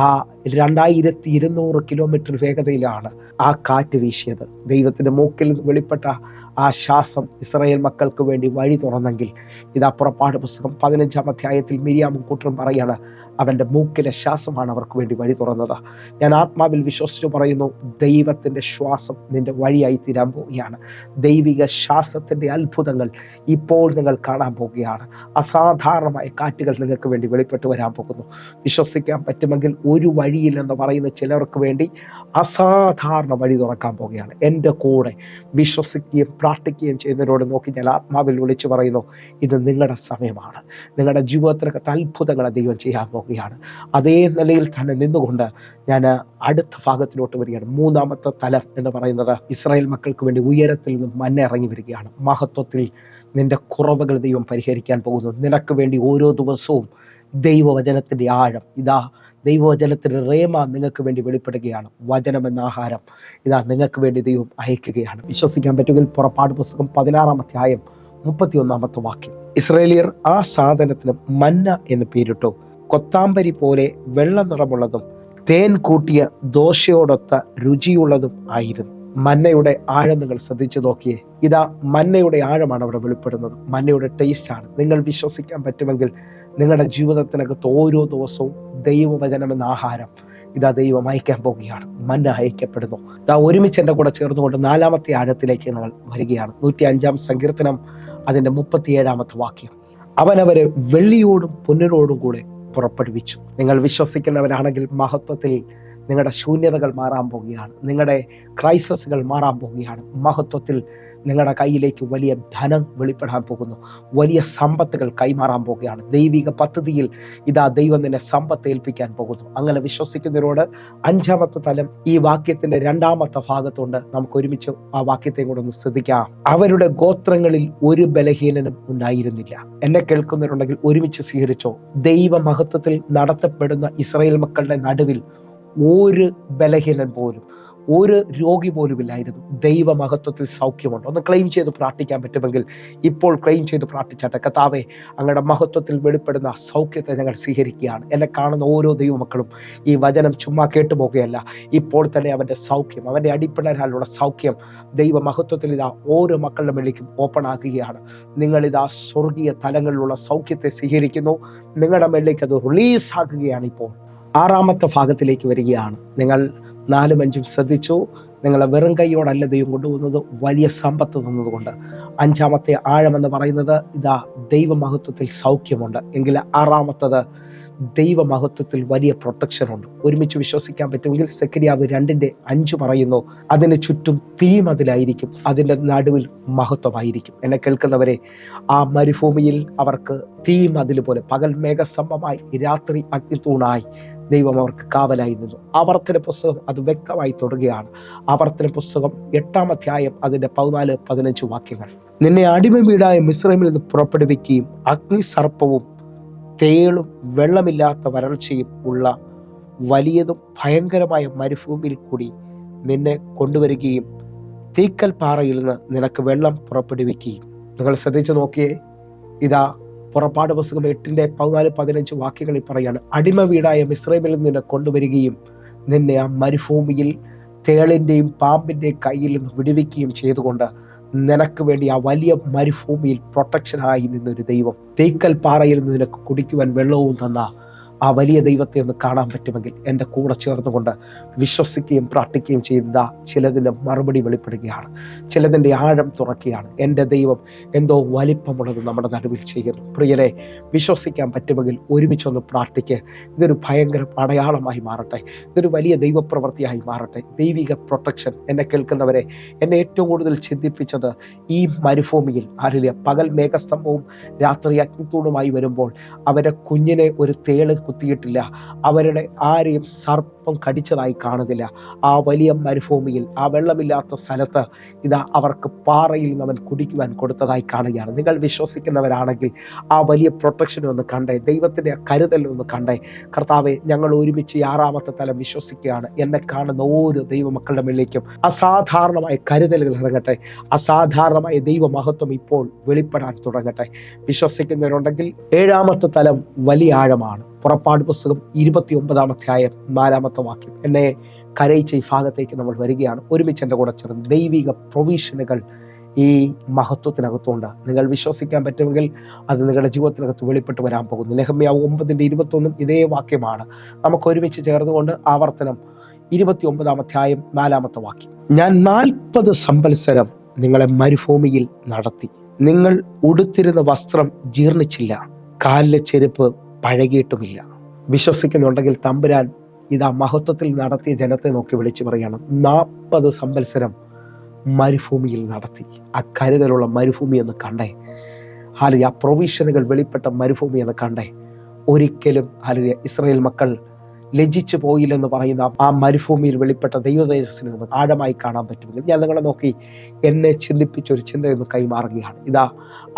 ആ 2200 കിലോമീറ്റർ വേഗതയിലാണ് ആ കാറ്റ് വീശിയത്. ദൈവത്തിൻ്റെ മൂക്കിൽ നിന്ന് വെളിപ്പെട്ട ആ ശ്വാസം ഇസ്രായേൽ മക്കൾക്ക് വേണ്ടി വഴി തുറന്നെങ്കിൽ, ഇതാ പുറപ്പാട് പുസ്തകം 15-ാം അധ്യായത്തിൽ മിരിയാമും കൂട്ടരും പറയാണ്, അവൻ്റെ മൂക്കിലെ ശ്വാസമാണ് അവർക്ക് വേണ്ടി വഴി തുറന്നത്. ഞാൻ ആത്മാവിൽ വിശ്വസിച്ച് പറയുന്നു, ദൈവത്തിൻ്റെ ശ്വാസം നിൻ്റെ വഴിയായി തീരാൻ പോവുകയാണ്. ദൈവിക ശ്വാസത്തിൻ്റെ അത്ഭുതങ്ങൾ ഇപ്പോൾ നിങ്ങൾ കാണാൻ പോവുകയാണ്. അസാധാരണമായ കാറ്റുകൾ നിങ്ങൾക്ക് വേണ്ടി വെളിപ്പെട്ട് വരാൻ പോകുന്നു. വിശ്വസിക്കാൻ പറ്റുമെങ്കിൽ ഒരു വഴിയില്ലെന്ന് പറയുന്ന ചിലർക്ക് വേണ്ടി അസാധാരണ വഴി തുറക്കാൻ പോവുകയാണ്. എൻ്റെ കൂടെ വിശ്വസിക്കുകയും പ്രാർത്ഥിക്കുകയും ചെയ്യുന്നവരോട് നോക്കി ഞാൻ ആത്മാവിൽ വിളിച്ചു പറയുന്നു, ഇത് നിങ്ങളുടെ സമയമാണ്. നിങ്ങളുടെ ജീവിതത്തിനകത്ത് അത്ഭുതങ്ങളെ ദൈവം ചെയ്യാൻ പോവുകയാണ്. അതേ നിലയിൽ തന്നെ നിന്നുകൊണ്ട് ഞാൻ അടുത്ത ഭാഗത്തിലോട്ട് വരികയാണ്. 3-ാമത്തെ തലം എന്ന് പറയുന്നത്, ഇസ്രായേൽ മക്കൾക്ക് വേണ്ടി ഉയരത്തിൽ നിന്ന് മന്ന ഇറങ്ങി വരികയാണ്. മഹത്വത്തിൽ നിന്റെ കുറവുകൾ ദൈവം പരിഹരിക്കാൻ പോകുന്നു. നിനക്ക് വേണ്ടി ഓരോ ദിവസവും ദൈവവചനത്തിൻ്റെ ആഴം, ഇതാ ദൈവവചനത്തിൻ്റെ റേമ നിങ്ങൾക്ക് വേണ്ടി വെളിപ്പെടുകയാണ്. വചനം എന്ന ആഹാരം ഇതാ നിങ്ങൾക്ക് വേണ്ടി ദൈവം അയക്കുകയാണ്. വിശ്വസിക്കാൻ പറ്റുമെങ്കിൽ പുറപ്പാട് പുസ്തകം 16-ാം അധ്യായം 31-ാമത്തെ വാക്യം, ഇസ്രായേലിയർ ആ സാധനത്തിന് മന്ന എന്ന് പേരിട്ടു. കൊത്താമ്പരി പോലെ വെള്ള നിറമുള്ളതും തേൻ കൂട്ടിയ ദോശയോടൊത്ത രുചിയുള്ളതും ആയിരുന്നു. മന്നയുടെ ആഴം നിങ്ങൾ ശ്രദ്ധിച്ചു നോക്കിയേ. ഇതാ മന്നയുടെ ആഴമാണ് അവിടെ വെളിപ്പെടുന്നത്. മന്നയുടെ ടേസ്റ്റാണ്. നിങ്ങൾ വിശ്വസിക്കാൻ പറ്റുമെങ്കിൽ നിങ്ങളുടെ ജീവിതത്തിനകത്ത് ഓരോ ദിവസവും ദൈവവചനം എന്ന ആഹാരം ഇതാ ദൈവം അയക്കാൻ പോവുകയാണ്. മന്ന അയക്കപ്പെടുന്നു. ഇതാ ഒരുമിച്ച് എൻ്റെ കൂടെ ചേർന്നുകൊണ്ട് 4-ാമത്തെ ആഴത്തിലേക്ക് നമ്മൾ വരികയാണ്. 105-ാം സങ്കീർത്തനം അതിൻ്റെ 37-ാമത്തെ വാക്യം, അവനവരെ വെള്ളിയോടും പൊന്നിനോടും കൂടെ പുറപ്പെടുവിച്ചു. നിങ്ങൾ വിശ്വസിക്കുന്നവരാണെങ്കിൽ മഹത്വത്തിൽ നിങ്ങളുടെ ശൂന്യതകൾ മാറാൻ പോവുകയാണ്. നിങ്ങളുടെ ക്രൈസിസുകൾ മാറാൻ പോവുകയാണ്. മഹത്വത്തിൽ നിങ്ങളുടെ കയ്യിലേക്ക് വലിയ ധനം വെളിപ്പെടാൻ പോകുന്നു. വലിയ സമ്പത്തുകൾ കൈമാറാൻ പോവുകയാണ്. ദൈവിക പദ്ധതിയിൽ ഇതാ ദൈവം നിന്നെ സമ്പത്ത് ഏൽപ്പിക്കാൻ പോകുന്നു. അങ്ങനെ വിശ്വസിക്കുന്നവരോട് 5-ാമത്തെ തലം ഈ വാക്യത്തിന്റെ 2-ാമത്തെ ഭാഗത്തുണ്ട്. നമുക്ക് ഒരുമിച്ച് ആ വാക്യത്തെയും കൂടെ ഒന്ന് ശ്രദ്ധിക്കാം. അവരുടെ ഗോത്രങ്ങളിൽ ഒരു ബലഹീനനും ഉണ്ടായിരുന്നില്ല. എന്നെ കേൾക്കുന്നവരുണ്ടെങ്കിൽ ഒരുമിച്ച് സ്വീകരിച്ചോ. ദൈവ മഹത്വത്തിൽ നടത്തപ്പെടുന്ന ഇസ്രായേൽ മക്കളുടെ നടുവിൽ ഒരു ബലഹീനൻ പോലും, ഒരു രോഗി പോലും ഇല്ലായിരുന്നു. ദൈവമഹത്വത്തിൽ സൗഖ്യമുണ്ട്. ഒന്ന് ക്ലെയിം ചെയ്ത് പ്രാർത്ഥിക്കാൻ പറ്റുമെങ്കിൽ ഇപ്പോൾ ക്ലെയിം ചെയ്ത് പ്രാർത്ഥിച്ചാട്ടെ. കർത്താവേ, അങ്ങയുടെ മഹത്വത്തിൽ വെളിപ്പെടുന്ന സൗഖ്യത്തെ ഞങ്ങൾ സ്വീകരിക്കുകയാണ്. എന്നെ കാണുന്ന ഓരോ ദൈവമക്കളും ഈ വചനം ചുമ്മാ കേട്ടുപോകുകയല്ല, ഇപ്പോൾ തന്നെ അവൻ്റെ സൗഖ്യം, അവൻ്റെ അടിപ്പിണരാലുള്ള സൗഖ്യം ദൈവമഹത്വത്തിൽ ഇതാ ഓരോ മക്കളുടെ മേലേക്കും ഓപ്പൺ ആക്കുകയാണ്. നിങ്ങളിതാ സ്വർഗീയ തലങ്ങളിലുള്ള സൗഖ്യത്തെ സ്വീകരിക്കുന്നു. നിങ്ങളുടെ മേലേക്ക് അത് റിലീസ് ആക്കുകയാണ്. ഇപ്പോൾ 6-ാമത്തെ ഭാഗത്തിലേക്ക് വരികയാണ്. നിങ്ങൾ 4-5 ശ്രദ്ധിച്ചു. നിങ്ങളെ വെറും കൈയോടല്ല ദൈവം കൊണ്ടുപോകുന്നത്, വലിയ സമ്പത്ത് തന്നതുകൊണ്ട്. 5-ാമത്തെ ആഴം എന്ന് പറയുന്നത് ഇതാ ദൈവമഹത്വത്തിൽ സൗഖ്യമുണ്ട്. എങ്കിൽ 6-ാമത്തത് ദൈവമഹത്വത്തിൽ വലിയ പ്രൊട്ടക്ഷനുണ്ട്. ഒരുമിച്ച് വിശ്വസിക്കാൻ പറ്റുമെങ്കിൽ സെക്കരിയാവ് 2:5 പറയുന്നു, അതിന് ചുറ്റും തീ മതിലായിരിക്കും, അതിൻ്റെ നടുവിൽ മഹത്വമായിരിക്കും. എന്നെ കേൾക്കുന്നവരെ, ആ മരുഭൂമിയിൽ അവർക്ക് തീ മതിൽ പോലെ, പകൽ മേഘസ്തംഭമായി രാത്രി അഗ്നിത്തൂണായി ദൈവം അവർക്ക് കാവലായി നിന്നു. ആവർത്തന പുസ്തകം അത് വ്യക്തമായി തൊടുകയാണ്. ആവർത്തന പുസ്തകം 8-ാം അധ്യായം അതിൻ്റെ 14-15 വാക്യങ്ങൾ, നിന്നെ അടിമ വീടായ മിസ്രൈമിൽ നിന്ന് പുറപ്പെടുവിക്കുകയും അഗ്നിസർപ്പവും തേളും വെള്ളമില്ലാത്ത വരൾച്ചയും ഉള്ള വലിയതും ഭയങ്കരമായ മരുഭൂമിയിൽ കൂടി നിന്നെ കൊണ്ടുവരികയും തീക്കൽ പാറയിൽ നിന്ന് നിനക്ക് വെള്ളം പുറപ്പെടുവിക്കുകയും. നിങ്ങൾ ശ്രദ്ധിച്ചു നോക്കിയേ, ഇതാ പുറപ്പാട് പുസ്തകം 8-14-15 വാക്യങ്ങളിൽ പറയാണ്, അടിമ വീടായ മിസ്രൈമിൽ നിന്നെ കൊണ്ടുവരികയും നിന്നെ ആ മരുഭൂമിയിൽ തേളിൻ്റെയും പാമ്പിൻ്റെയും കയ്യിൽ നിന്ന് വിടുവിക്കുകയും ചെയ്തുകൊണ്ട് നിനക്ക് വേണ്ടി ആ വലിയ മരുഭൂമിയിൽ പ്രൊട്ടക്ഷനായി നിന്നൊരു ദൈവം, തേക്കൽ പാറയിൽ നിന്ന് നിനക്ക് കുടിക്കുവാൻ വെള്ളവും തന്ന ആ വലിയ ദൈവത്തെ ഒന്ന് കാണാൻ പറ്റുമെങ്കിൽ എൻ്റെ കൂടെ ചേർന്നുകൊണ്ട് വിശ്വസിക്കുകയും പ്രാർത്ഥിക്കുകയും ചെയ്ത ചിലതിൻ്റെ മറുപടി വെളിപ്പെടുകയാണ്, ചിലതിൻ്റെ ആഴം തുറക്കുകയാണ്. എൻ്റെ ദൈവം എന്തോ വലിപ്പമുള്ളത് നമ്മുടെ നടുവിൽ ചെയ്യുന്നു. പ്രിയരെ, വിശ്വസിക്കാൻ പറ്റുമെങ്കിൽ ഒരുമിച്ചൊന്ന് പ്രാർത്ഥിക്കുക. ഇതൊരു ഭയങ്കര അടയാളമായി മാറട്ടെ, ഇതൊരു വലിയ ദൈവപ്രവൃത്തിയായി മാറട്ടെ. ദൈവിക പ്രൊട്ടക്ഷൻ. എന്നെ കേൾക്കുന്നവരെ, എന്നെ ഏറ്റവും കൂടുതൽ ചിന്തിപ്പിച്ചത് ഈ മരുഭൂമിയിൽ ആരില്ല, പകൽ മേഘസ്തംഭവും രാത്രി അഗ്നിത്തൂണുമായി വരുമ്പോൾ അവരെ കുഞ്ഞിനെ ഒരു തേള് കുത്തിയിട്ടില്ല, അവരുടെ ആരെയും സർപ്പം കടിച്ചതായി കാണുന്നില്ല. ആ വലിയ മരുഭൂമിയിൽ, ആ വെള്ളമില്ലാത്ത സ്ഥലത്ത് ഇതാ അവർക്ക് പാറയിൽ നിന്ന് അവൻ കുടിക്കുവാൻ കൊടുത്തതായി കാണുകയാണ്. നിങ്ങൾ വിശ്വസിക്കുന്നവരാണെങ്കിൽ ആ വലിയ പ്രൊട്ടക്ഷനെ ഒന്ന് കണ്ടേ, ദൈവത്തിൻ്റെ കരുതലൊന്ന് കണ്ടേ. കർത്താവെ, ഞങ്ങൾ ഒരുമിച്ച് 6-ാമത്തെ തലം വിശ്വസിക്കുകയാണ്. എന്നെ കാണുന്ന ഓരോ ദൈവമക്കളുടെ മേലേക്കും അസാധാരണമായ കരുതലുകൾ ഇറങ്ങട്ടെ. അസാധാരണമായ ദൈവമഹത്വം ഇപ്പോൾ വെളിപ്പെടാൻ തുടങ്ങട്ടെ. വിശ്വസിക്കുന്നവരുണ്ടെങ്കിൽ 7-ാമത്തെ തലം വലിയ ആഴമാണ്. പുറപ്പാട് പുസ്തകം 29-ാം അധ്യായം 4-ാമത്തെ വാക്യം. എന്നെ കരയിച്ച ഈ ഭാഗത്തേക്ക് നമ്മൾ വരികയാണ്. ഒരുമിച്ച് എൻ്റെ കൂടെ ചേർന്ന് ദൈവിക പ്രൊവിഷനുകൾ ഈ മഹത്വത്തിനകത്തുണ്ട്. നിങ്ങൾ വിശ്വസിക്കാൻ പറ്റുമെങ്കിൽ അത് നിങ്ങളുടെ ജീവിതത്തിനകത്ത് വെളിപ്പെട്ട് വരാൻ പോകുന്നു. നെഹമ്യാ 9:21 ഇതേ വാക്യമാണ്. നമുക്ക് ഒരുമിച്ച് ചേർന്നുകൊണ്ട് ആവർത്തനം 29-ാം അധ്യായം 4-ാമത്തെ വാക്യം. ഞാൻ 40 സംവത്സരം നിങ്ങളെ മരുഭൂമിയിൽ നടത്തി. നിങ്ങൾ ഉടുത്തിരുന്ന വസ്ത്രം ജീർണിച്ചില്ല, കാലിലെ ചെരുപ്പ് പഴകിയിട്ടുമില്ല. വിശ്വസിക്കുന്നുണ്ടെങ്കിൽ തമ്പുരാൻ ഇതാ മഹത്വത്തിൽ നടത്തിയ ജനത്തെ നോക്കി വിളിച്ചു പറയണം. 40 സംവത്സരം മരുഭൂമിയിൽ നടത്തി. ആ കരുതലുള്ള മരുഭൂമി എന്ന് കണ്ടേ. ഹല്ലേലൂയ. പ്രൊവിഷനുകൾ വെളിപ്പെട്ട മരുഭൂമി എന്ന് കണ്ടേ. ഒരിക്കലും ഹല്ലേലൂയ ഇസ്രായേൽ മക്കൾ ലജ്ജിച്ചു പോയില്ലെന്ന് പറയുന്ന ആ മരുഭൂമിയിൽ വെളിപ്പെട്ട ദൈവതേജസ്സിനെ ഒന്ന് ആഴമായി കാണാൻ പറ്റുമെങ്കിൽ ഞാൻ നിങ്ങളെ നോക്കി എന്നെ ചിന്തിപ്പിച്ചൊരു ചിന്തയൊന്ന് കൈമാറുകയാണ്. ഇതാ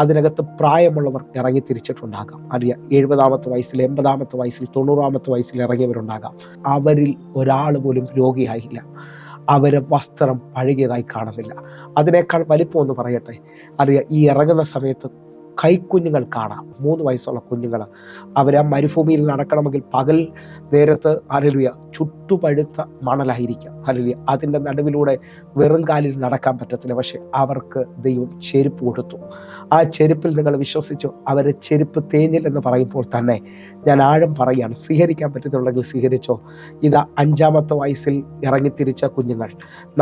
അതിനകത്ത് പ്രായമുള്ളവർ ഇറങ്ങി തിരിച്ചിട്ടുണ്ടാകാം. അറിയാം, 70-ാമത്തെ വയസ്സിൽ, 80-ാമത്തെ വയസ്സിൽ, 90-ാമത്തെ വയസ്സിൽ ഇറങ്ങിയവരുണ്ടാകാം. അവരിൽ ഒരാൾ പോലും രോഗിയായില്ല. അവരെ വസ്ത്രം പഴകിയതായി കാണുന്നില്ല. അതിനേക്കാൾ വലിപ്പം എന്ന് പറയട്ടെ, അറിയാം, ഈ ഇറങ്ങുന്ന സമയത്ത് കൈക്കുഞ്ഞുങ്ങൾ കാണാം. 3 വയസ്സുള്ള കുഞ്ഞുങ്ങൾ. അവർ ആ മരുഭൂമിയിൽ നടക്കണമെങ്കിൽ പകൽ നേരത്ത് ഹല്ലേലൂയ ചുട്ടുപഴുത്ത മണലായിരിക്കാം. ഹല്ലേലൂയ. അതിൻ്റെ നടുവിലൂടെ വെറും കാലിൽ നടക്കാൻ പറ്റത്തില്ല. പക്ഷെ അവർക്ക് ദൈവം ചെരുപ്പ് കൊടുത്തു. ആ ചെരുപ്പിൽ നിങ്ങൾ വിശ്വസിച്ചു. അവരെ ചെരുപ്പ് തേഞ്ഞില്ലെന്ന് പറയുമ്പോൾ തന്നെ ഞാൻ ആഴം പറയുകയാണ്. സ്വീകരിക്കാൻ പറ്റുന്നുണ്ടെങ്കിൽ സ്വീകരിച്ചോ. ഇതാ 5-ാമത്തെ വയസ്സിൽ ഇറങ്ങിത്തിരിച്ച കുഞ്ഞുങ്ങൾ,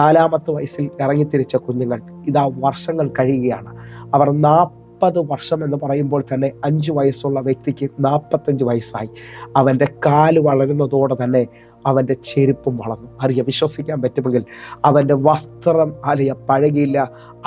4-ാമത്തെ വയസ്സിൽ ഇറങ്ങിത്തിരിച്ച കുഞ്ഞുങ്ങൾ, ഇതാ വർഷങ്ങൾ കഴിയുകയാണ്. അവർ 40 വർഷം എന്ന് പറയുമ്പോൾ തന്നെ 5 വയസ്സുള്ള വ്യക്തിക്ക് 45 വയസ്സായി. അവൻ്റെ കാല് വളരുന്നതോടെ തന്നെ അവൻ്റെ ചെരുപ്പും വളർന്നു. അറിയാം, വിശ്വസിക്കാൻ പറ്റുമെങ്കിൽ അവൻ്റെ വസ്ത്രം പഴകിയില്ല.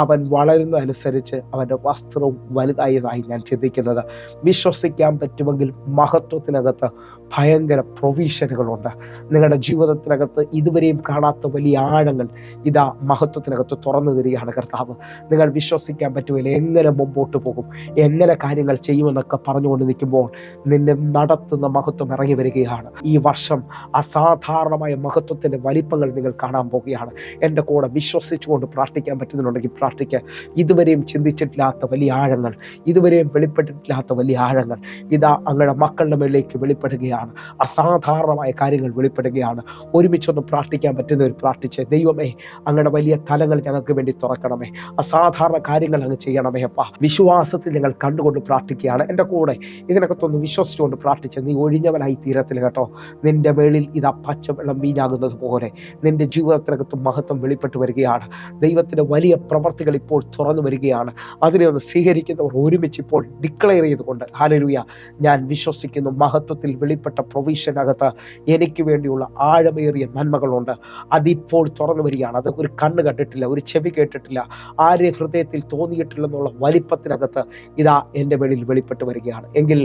അവൻ വളരുന്നതനുസരിച്ച് അവൻ്റെ വസ്ത്രവും വലുതായതായി ഞാൻ ചിന്തിക്കുന്നത്. വിശ്വസിക്കാൻ പറ്റുമെങ്കിൽ മഹത്വത്തിനകത്ത് ഭയങ്കര പ്രൊവിഷനുകളുണ്ട്. നിങ്ങളുടെ ജീവിതത്തിനകത്ത് ഇതുവരെയും കാണാത്ത വലിയ ആഴങ്ങൾ ഇതാ മഹത്വത്തിനകത്ത് തുറന്നു തരികയാണ് കർത്താവ്. നിങ്ങൾ വിശ്വസിക്കാൻ പറ്റുമെങ്കിൽ എങ്ങനെ മുമ്പോട്ട് പോകും, എങ്ങനെ കാര്യങ്ങൾ ചെയ്യുമെന്നൊക്കെ പറഞ്ഞുകൊണ്ട് നിൽക്കുമ്പോൾ നിന്നെ നടത്തുന്ന മഹത്വം ഇറങ്ങി വരികയാണ്. ഈ വർഷം അസാധാരണമായ മഹത്വത്തിൻ്റെ വലിപ്പങ്ങൾ നിങ്ങൾ കാണാൻ പോകുകയാണ്. എൻ്റെ കൂടെ വിശ്വസിച്ചുകൊണ്ട് പ്രാർത്ഥിക്കാൻ പറ്റുന്നുണ്ടെങ്കിൽ പ്രാർത്ഥിക്കുക. ഇതുവരെയും ചിന്തിച്ചിട്ടില്ലാത്ത വലിയ ആഴങ്ങൾ, ഇതുവരെയും വെളിപ്പെട്ടിട്ടില്ലാത്ത വലിയ ആഴങ്ങൾ ഇതാ അങ്ങയുടെ മക്കളുടെ മേലേക്ക് വെളിപ്പെടുകയാണ്. അസാധാരണമായ കാര്യങ്ങൾ വെളിപ്പെടുകയാണ്. ഒരുമിച്ചൊന്ന് പ്രാർത്ഥിക്കാൻ പറ്റുന്നവർ പ്രാർത്ഥിച്ച്, ദൈവമേ അങ്ങയുടെ വലിയ തലങ്ങൾ ഞങ്ങൾക്ക് വേണ്ടി തുറക്കണമേ, അസാധാരണ കാര്യങ്ങൾ അങ്ങ് ചെയ്യണമേ അപ്പാ. വിശ്വാസത്തിൽ ഞങ്ങൾ കണ്ടുകൊണ്ട് പ്രാർത്ഥിക്കുകയാണ്. എൻ്റെ കൂടെ ഇതിനകത്തൊന്ന് വിശ്വസിച്ചുകൊണ്ട് പ്രാർത്ഥിച്ച്, നീ ഒഴിഞ്ഞവനായി തീരത്തില്ല കേട്ടോ. നിന്റെ മേളിൽ ഇതാ പച്ചവെള്ളം വീഞ്ഞാകുന്നത് പോലെ നിന്റെ ജീവിതത്തിനകത്ത് മഹത്വം വെളിപ്പെട്ട് വരികയാണ്. ദൈവത്തിൻ്റെ വലിയ പ്രവർത്തികൾ ഇപ്പോൾ തുറന്നു വരികയാണ്. അതിനെ ഒന്ന് സ്വീകരിക്കുന്നവർ ഒരുമിച്ച് ഇപ്പോൾ ഡിക്ലെയർ ചെയ്തുകൊണ്ട്, ഹല്ലേലൂയ, ഞാൻ വിശ്വസിക്കുന്നു മഹത്വത്തിൽ വെളിപ്പെട്ട പ്രൊവിഷനകത്ത് എനിക്ക് വേണ്ടിയുള്ള ആഴമേറിയ നന്മകളുണ്ട്. അതിപ്പോൾ തുറന്നു വരികയാണ്. അത് ഒരു കണ്ണ് കണ്ടിട്ടില്ല, ഒരു ചെവി കേട്ടിട്ടില്ല, ആരുടെ ഹൃദയത്തിൽ തോന്നിയിട്ടില്ലെന്നുള്ള വലിപ്പത്തിനകത്ത് ഇതാ എൻ്റെ വെളിയിൽ വെളിപ്പെട്ട് വരികയാണ്. എങ്കിൽ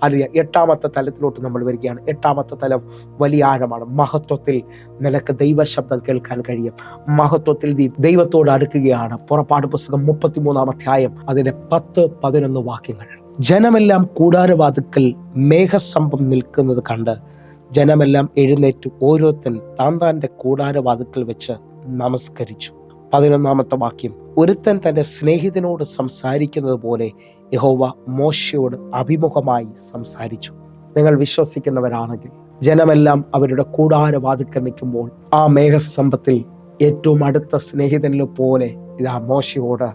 അറിയാം, 8-ാമത്തെ തലത്തിലോട്ട് നമ്മൾ വരികയാണ്. 8-ാമത്തെ തലം വലിയ ആഴമാണ്. മഹത്വത്തിൽ നിനക്ക് ദൈവശബ്ദം കേൾക്കാൻ കഴിയും. മഹത്വത്തിൽ നീ ദൈവത്തോട് അടുക്കുകയാണ്. പുറപ്പാട് പുസ്തകം 33-ാം അധ്യായം അതിൻ്റെ 10-11 വാക്യങ്ങൾ. ജനമെല്ലാം കൂടാരവാതിക്കൽ മേഘസ്തംഭം നിൽക്കുന്നത് കണ്ട് ജനമെല്ലാം എഴുന്നേറ്റ് ഓരോരുത്തൻ താന്താൻ്റെ കൂടാരവാതിക്കൽ വെച്ച് നമസ്കരിച്ചു. 11-ാമത്തെ വാക്യം. ഒരുത്തൻ തൻ്റെ സ്നേഹിതനോട് സംസാരിക്കുന്നത് പോലെ യഹോവ മോശയോട് അഭിമുഖമായി സംസാരിച്ചു. നിങ്ങൾ വിശ്വസിക്കുന്നവരാണെങ്കിൽ ജനമെല്ലാം അവരുടെ കൂടാരവാതിക്കൽ നിൽക്കുമ്പോൾ ആ മേഘസ്തംഭത്തിൽ ഏറ്റവും അടുത്ത സ്നേഹിതനെ പോലെ ഇതാ മോശയോട്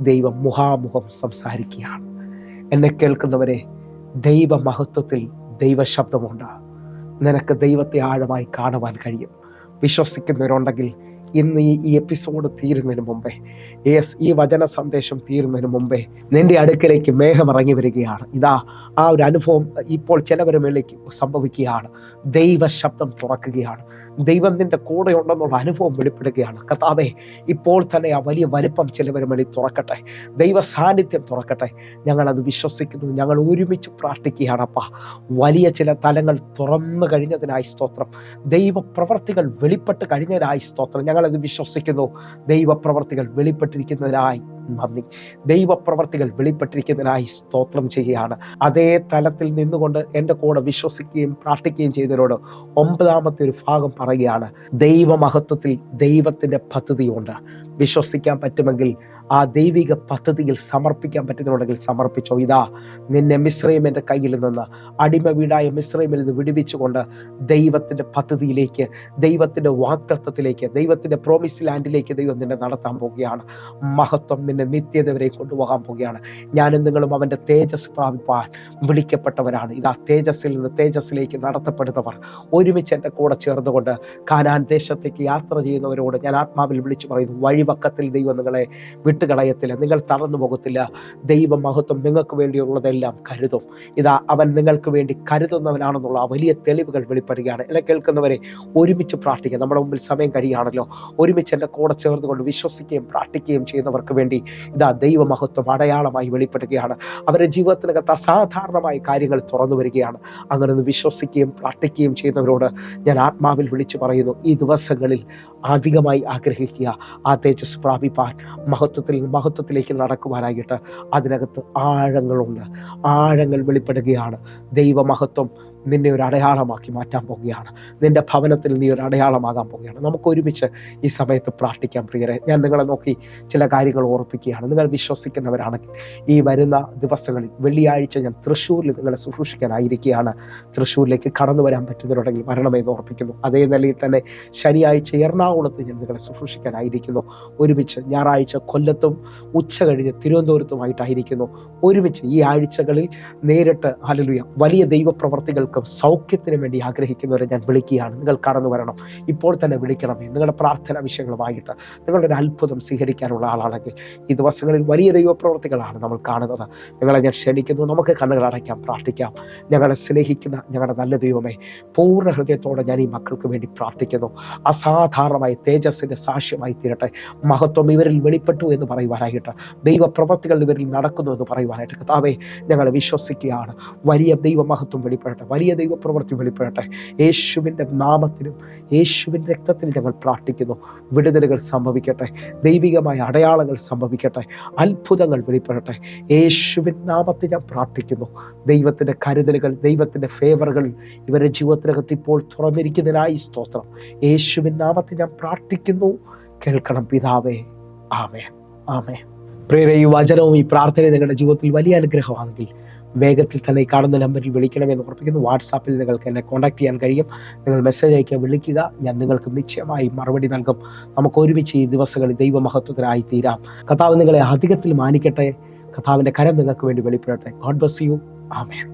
ദൈവം മുഖാമുഖം സംസാരിക്കുകയാണ്. എന്നെ കേൾക്കുന്നവരെ, ദൈവമഹത്വത്തിൽ ദൈവശബ്ദമുണ്ട്. നിനക്ക് ദൈവത്തെ ആഴമായി കാണുവാൻ കഴിയും. വിശ്വസിക്കുന്നവരുണ്ടെങ്കിൽ ഇന്ന് ഈ എപ്പിസോഡ് തീരുന്നതിന് മുമ്പേ, ഈ വചന സന്ദേശം തീരുന്നതിന് മുമ്പേ നിന്റെ അടുക്കലേക്ക് മേഘം ഇറങ്ങി വരികയാണ്. ഇതാ ആ ഒരു അനുഭവം ഇപ്പോൾ ചിലവരുടെ മേലേക്ക് സംഭവിക്കുകയാണ്. ദൈവശബ്ദം തുറക്കുകയാണ്. ദൈവം നിൻ്റെ കൂടെ ഉണ്ടെന്നുള്ള അനുഭവം വെളിപ്പെടുകയാണ്. കർത്താവേ, ഇപ്പോൾ തന്നെ ആ വലിയ വലിപ്പം ചിലവർ വേണ്ടി തുറക്കട്ടെ, ദൈവ സാന്നിധ്യം തുറക്കട്ടെ. ഞങ്ങളത് വിശ്വസിക്കുന്നു. ഞങ്ങൾ ഒരുമിച്ച് പ്രാർത്ഥിക്കുകയാണപ്പാ. വലിയ ചില തലങ്ങൾ തുറന്നു കഴിഞ്ഞതിനായി സ്തോത്രം. ദൈവപ്രവർത്തികൾ വെളിപ്പെട്ട് കഴിഞ്ഞതിനായി സ്തോത്രം. ഞങ്ങളത് വിശ്വസിക്കുന്നു. ദൈവപ്രവർത്തികൾ വെളിപ്പെട്ടിരിക്കുന്നതിനായി നന്ദി. ദൈവപ്രവർത്തികൾ വെളിപ്പെട്ടിരിക്കുന്നതിനായി സ്തോത്രം ചെയ്യുകയാണ്. അതേ തലത്തിൽ നിന്നുകൊണ്ട് എൻ്റെ കൂടെ വിശ്വസിക്കുകയും പ്രാർത്ഥിക്കുകയും ചെയ്തതിനോട് 9ാമത്തെ ഒരു ഭാഗം പറയുകയാണ്. ദൈവമഹത്വത്തിൽ ദൈവത്തിൻ്റെ പദ്ധതിയുണ്ട്. വിശ്വസിക്കാൻ പറ്റുമെങ്കിൽ ആ ദൈവിക പദ്ധതിയിൽ സമർപ്പിക്കാൻ പറ്റുന്നുണ്ടെങ്കിൽ സമർപ്പിച്ചോ. ഇതാ നിന്നെ മിസ്രയീമിൻ്റെ കയ്യിൽ നിന്ന്, അടിമ വീടായ മിസ്രയീമിൽ നിന്ന് വിടുവിച്ചുകൊണ്ട് ദൈവത്തിൻ്റെ പദ്ധതിയിലേക്ക്, ദൈവത്തിൻ്റെ വാഗ്ദത്തത്തിലേക്ക്, ദൈവത്തിൻ്റെ പ്രോമിസ് ലാൻഡിലേക്ക് ദൈവം നിന്നെ നടത്താൻ പോവുകയാണ്. മഹത്വം നിന്നെ നിത്യത വരെ കൊണ്ടുപോകാൻ പോവുകയാണ്. ഞാനും നിങ്ങളും അവൻ്റെ തേജസ് പ്രാപിപ്പാൻ വിളിക്കപ്പെട്ടവരാണ്. ഇതാ തേജസ്സിൽ നിന്ന് തേജസ്സിലേക്ക് നടത്തപ്പെടുന്നവർ ഒരുമിച്ച് എൻ്റെ കൂടെ ചേർന്നുകൊണ്ട് കാനാൻ ദേശത്തേക്ക് യാത്ര ചെയ്യുന്നവരോട് ഞാൻ ആത്മാവിൽ വിളിച്ചു പറയുന്നു, വഴിവക്കത്തിൽ ദൈവം നിങ്ങളെ വിട്ടുകളയത്തില്ല, നിങ്ങൾ തളർന്നു പോകത്തില്ല. ദൈവമഹത്വം നിങ്ങൾക്ക് വേണ്ടിയുള്ളതെല്ലാം കരുതും. ഇതാ അവൻ നിങ്ങൾക്ക് വേണ്ടി കരുതുന്നവനാണെന്നുള്ള ആ വലിയ തെളിവുകൾ വെളിപ്പെടുകയാണ്. എന്നെ കേൾക്കുന്നവരെ, ഒരുമിച്ച് പ്രാർത്ഥിക്കുക. നമ്മുടെ മുമ്പിൽ സമയം കഴിയുകയാണല്ലോ. ഒരുമിച്ച് എൻ്റെ കൂടെ ചേർന്നുകൊണ്ട് വിശ്വസിക്കുകയും പ്രാർത്ഥിക്കുകയും ചെയ്യുന്നവർക്ക് വേണ്ടി ഇതാ ദൈവമഹത്വം അടയാളമായി വെളിപ്പെടുകയാണ്. അവരുടെ ജീവിതത്തിനകത്ത് അസാധാരണമായ കാര്യങ്ങൾ തുറന്നു വരികയാണ്. അങ്ങനെ ഒന്ന് വിശ്വസിക്കുകയും പ്രാർത്ഥിക്കുകയും ചെയ്യുന്നവരോട് ഞാൻ ആത്മാവിൽ വിളിച്ചു പറയുന്നു, ഈ ദിവസങ്ങളിൽ അധികമായി ആഗ്രഹിക്കുക ആ തേജസ് പ്രാപിപ്പാൻ, മഹത്വത്തിലേക്ക് നടക്കുവാനായിട്ട്. അതിനകത്ത് ആഴങ്ങളുണ്ട്. ആഴങ്ങൾ വെളിപ്പെടുകയാണ്. ദൈവമഹത്വം നിന്നെ ഒരു അടയാളമാക്കി മാറ്റാൻ പോവുകയാണ്. നിന്റെ ഭവനത്തിൽ നീ ഒരു അടയാളമാകാൻ പോവുകയാണ്. നമുക്ക് ഒരുമിച്ച് ഈ സമയത്ത് പ്രാർത്ഥിക്കാം പ്രിയരെ. ഞാൻ നിങ്ങളെ നോക്കി ചില കാര്യങ്ങൾ ഓർപ്പിക്കുകയാണ്. നിങ്ങൾ വിശ്വസിക്കുന്നവരാണെങ്കിൽ ഈ വരുന്ന ദിവസങ്ങളിൽ വെള്ളിയാഴ്ച ഞാൻ തൃശ്ശൂരിൽ നിങ്ങളെ ശുശ്രൂഷിക്കാനായിരിക്കുകയാണ്. തൃശ്ശൂരിലേക്ക് കടന്നു വരാൻ പറ്റുന്നവരുണ്ടെങ്കിൽ വരണമെന്ന് ഓർപ്പിക്കുന്നു. അതേ നിലയിൽ തന്നെ ശനിയാഴ്ച എറണാകുളത്ത് ഞാൻ നിങ്ങളെ ശുശ്രൂഷിക്കാനായിരിക്കുന്നു. ഒരുമിച്ച് ഞായറാഴ്ച കൊല്ലത്തും ഉച്ച കഴിഞ്ഞ് തിരുവനന്തപുരത്തുമായിട്ടായിരിക്കുന്നു. ഒരുമിച്ച് ഈ ആഴ്ചകളിൽ നേരിട്ട് ഹല്ലേലൂയ വലിയ ദൈവപ്രവർത്തികൾക്കും സൗഖ്യത്തിന് വേണ്ടി ആഗ്രഹിക്കുന്നവരെ ഞാൻ വിളിക്കുകയാണ്. നിങ്ങൾ കടന്നു വരണം. ഇപ്പോൾ തന്നെ വിളിക്കണമേ. നിങ്ങളുടെ പ്രാർത്ഥനാ വിഷയങ്ങളുമായിട്ട് നിങ്ങളുടെ ഒരു അത്ഭുതം സ്വീകരിക്കാനുള്ള ആളാണെങ്കിൽ ഈ ദിവസങ്ങളിൽ വലിയ ദൈവപ്രവർത്തികളാണ് നമ്മൾ കാണുന്നത്. നിങ്ങളെ ഞാൻ ക്ഷണിക്കുന്നു. നമുക്ക് കണ്ണുകൾ അടയ്ക്കാം, പ്രാർത്ഥിക്കാം. ഞങ്ങളെ സ്നേഹിക്കുന്ന ഞങ്ങളുടെ നല്ല ദൈവമേ, പൂർണ്ണ ഹൃദയത്തോടെ ഞാൻ ഈ മക്കൾക്ക് വേണ്ടി പ്രാർത്ഥിക്കുന്നു. അസാധാരണമായ തേജസ്സിൻ്റെ സാക്ഷ്യമായി തീരട്ടെ. മഹത്വം ഇവരിൽ വെളിപ്പെട്ടു എന്ന് പറയുവാനായിട്ട്, ദൈവപ്രവർത്തികൾ ഇവരിൽ നടക്കുന്നു എന്ന് പറയുവാനായിട്ട് കർത്താവേ ഞങ്ങൾ വിശ്വസിക്കുകയാണ്. വലിയ ദൈവമഹത്വം വെളിപ്പെടട്ടെ, വലിയ ദൈവപ്രവൃത്തി വെളിപ്പെടട്ടെ. യേശുവിൻ്റെ നാമത്തിലും യേശുവിൻ്റെ രക്തത്തിലും ഞങ്ങൾ പ്രാർത്ഥിക്കുന്നു. വിടുതലുകൾ സംഭവിക്കട്ടെ, ദൈവികമായ അടയാളങ്ങൾ സംഭവിക്കട്ടെ, അത്ഭുതങ്ങൾ വെളിപ്പെടട്ടെ. യേശുവിൻ നാമത്തിൽ ഞാൻ പ്രാർത്ഥിക്കുന്നു. ദൈവത്തിൻ്റെ കരുതലുകൾ, ദൈവത്തിൻ്റെ ഫേവറുകൾ ഇവരുടെ ജീവിതത്തിനകത്ത് ഇപ്പോൾ തുറന്നിരിക്കുന്നതിനായി സ്തോത്രം. യേശുവിൻ നാമത്തിൽ ഞാൻ പ്രാർത്ഥിക്കുന്നു. കേൾക്കണം പിതാവേ. ആമേൻ, ആമേൻ. പ്രിയരേ, ഈ വചനവും ഈ പ്രാർത്ഥനയും നിങ്ങളുടെ ജീവിതത്തിൽ വലിയ അനുഗ്രഹമാണെങ്കിൽ വേഗത്തിൽ തന്നെ ഈ കാണുന്ന നമ്പറിൽ വിളിക്കണമെന്ന് ഓർപ്പിക്കുന്നു. വാട്സാപ്പിൽ നിങ്ങൾക്ക് എന്നെ കോൺടാക്ട് ചെയ്യാൻ കഴിയും. നിങ്ങൾ മെസ്സേജ് അയക്കുക, വിളിക്കുക. ഞാൻ നിങ്ങൾക്ക് നിശ്ചയമായി മറുപടി നൽകും. നമുക്ക് ഒരുമിച്ച് ഈ ദിവസങ്ങളിൽ ദൈവമഹത്വത്തിനായി തീരാം. കർത്താവ് നിങ്ങളെ അധികത്തിൽ മാനിക്കട്ടെ. കർത്താവിൻ്റെ കരം നിങ്ങൾക്ക് വേണ്ടി വെളിപ്പെടട്ടെ. God bless you. ആമേൻ.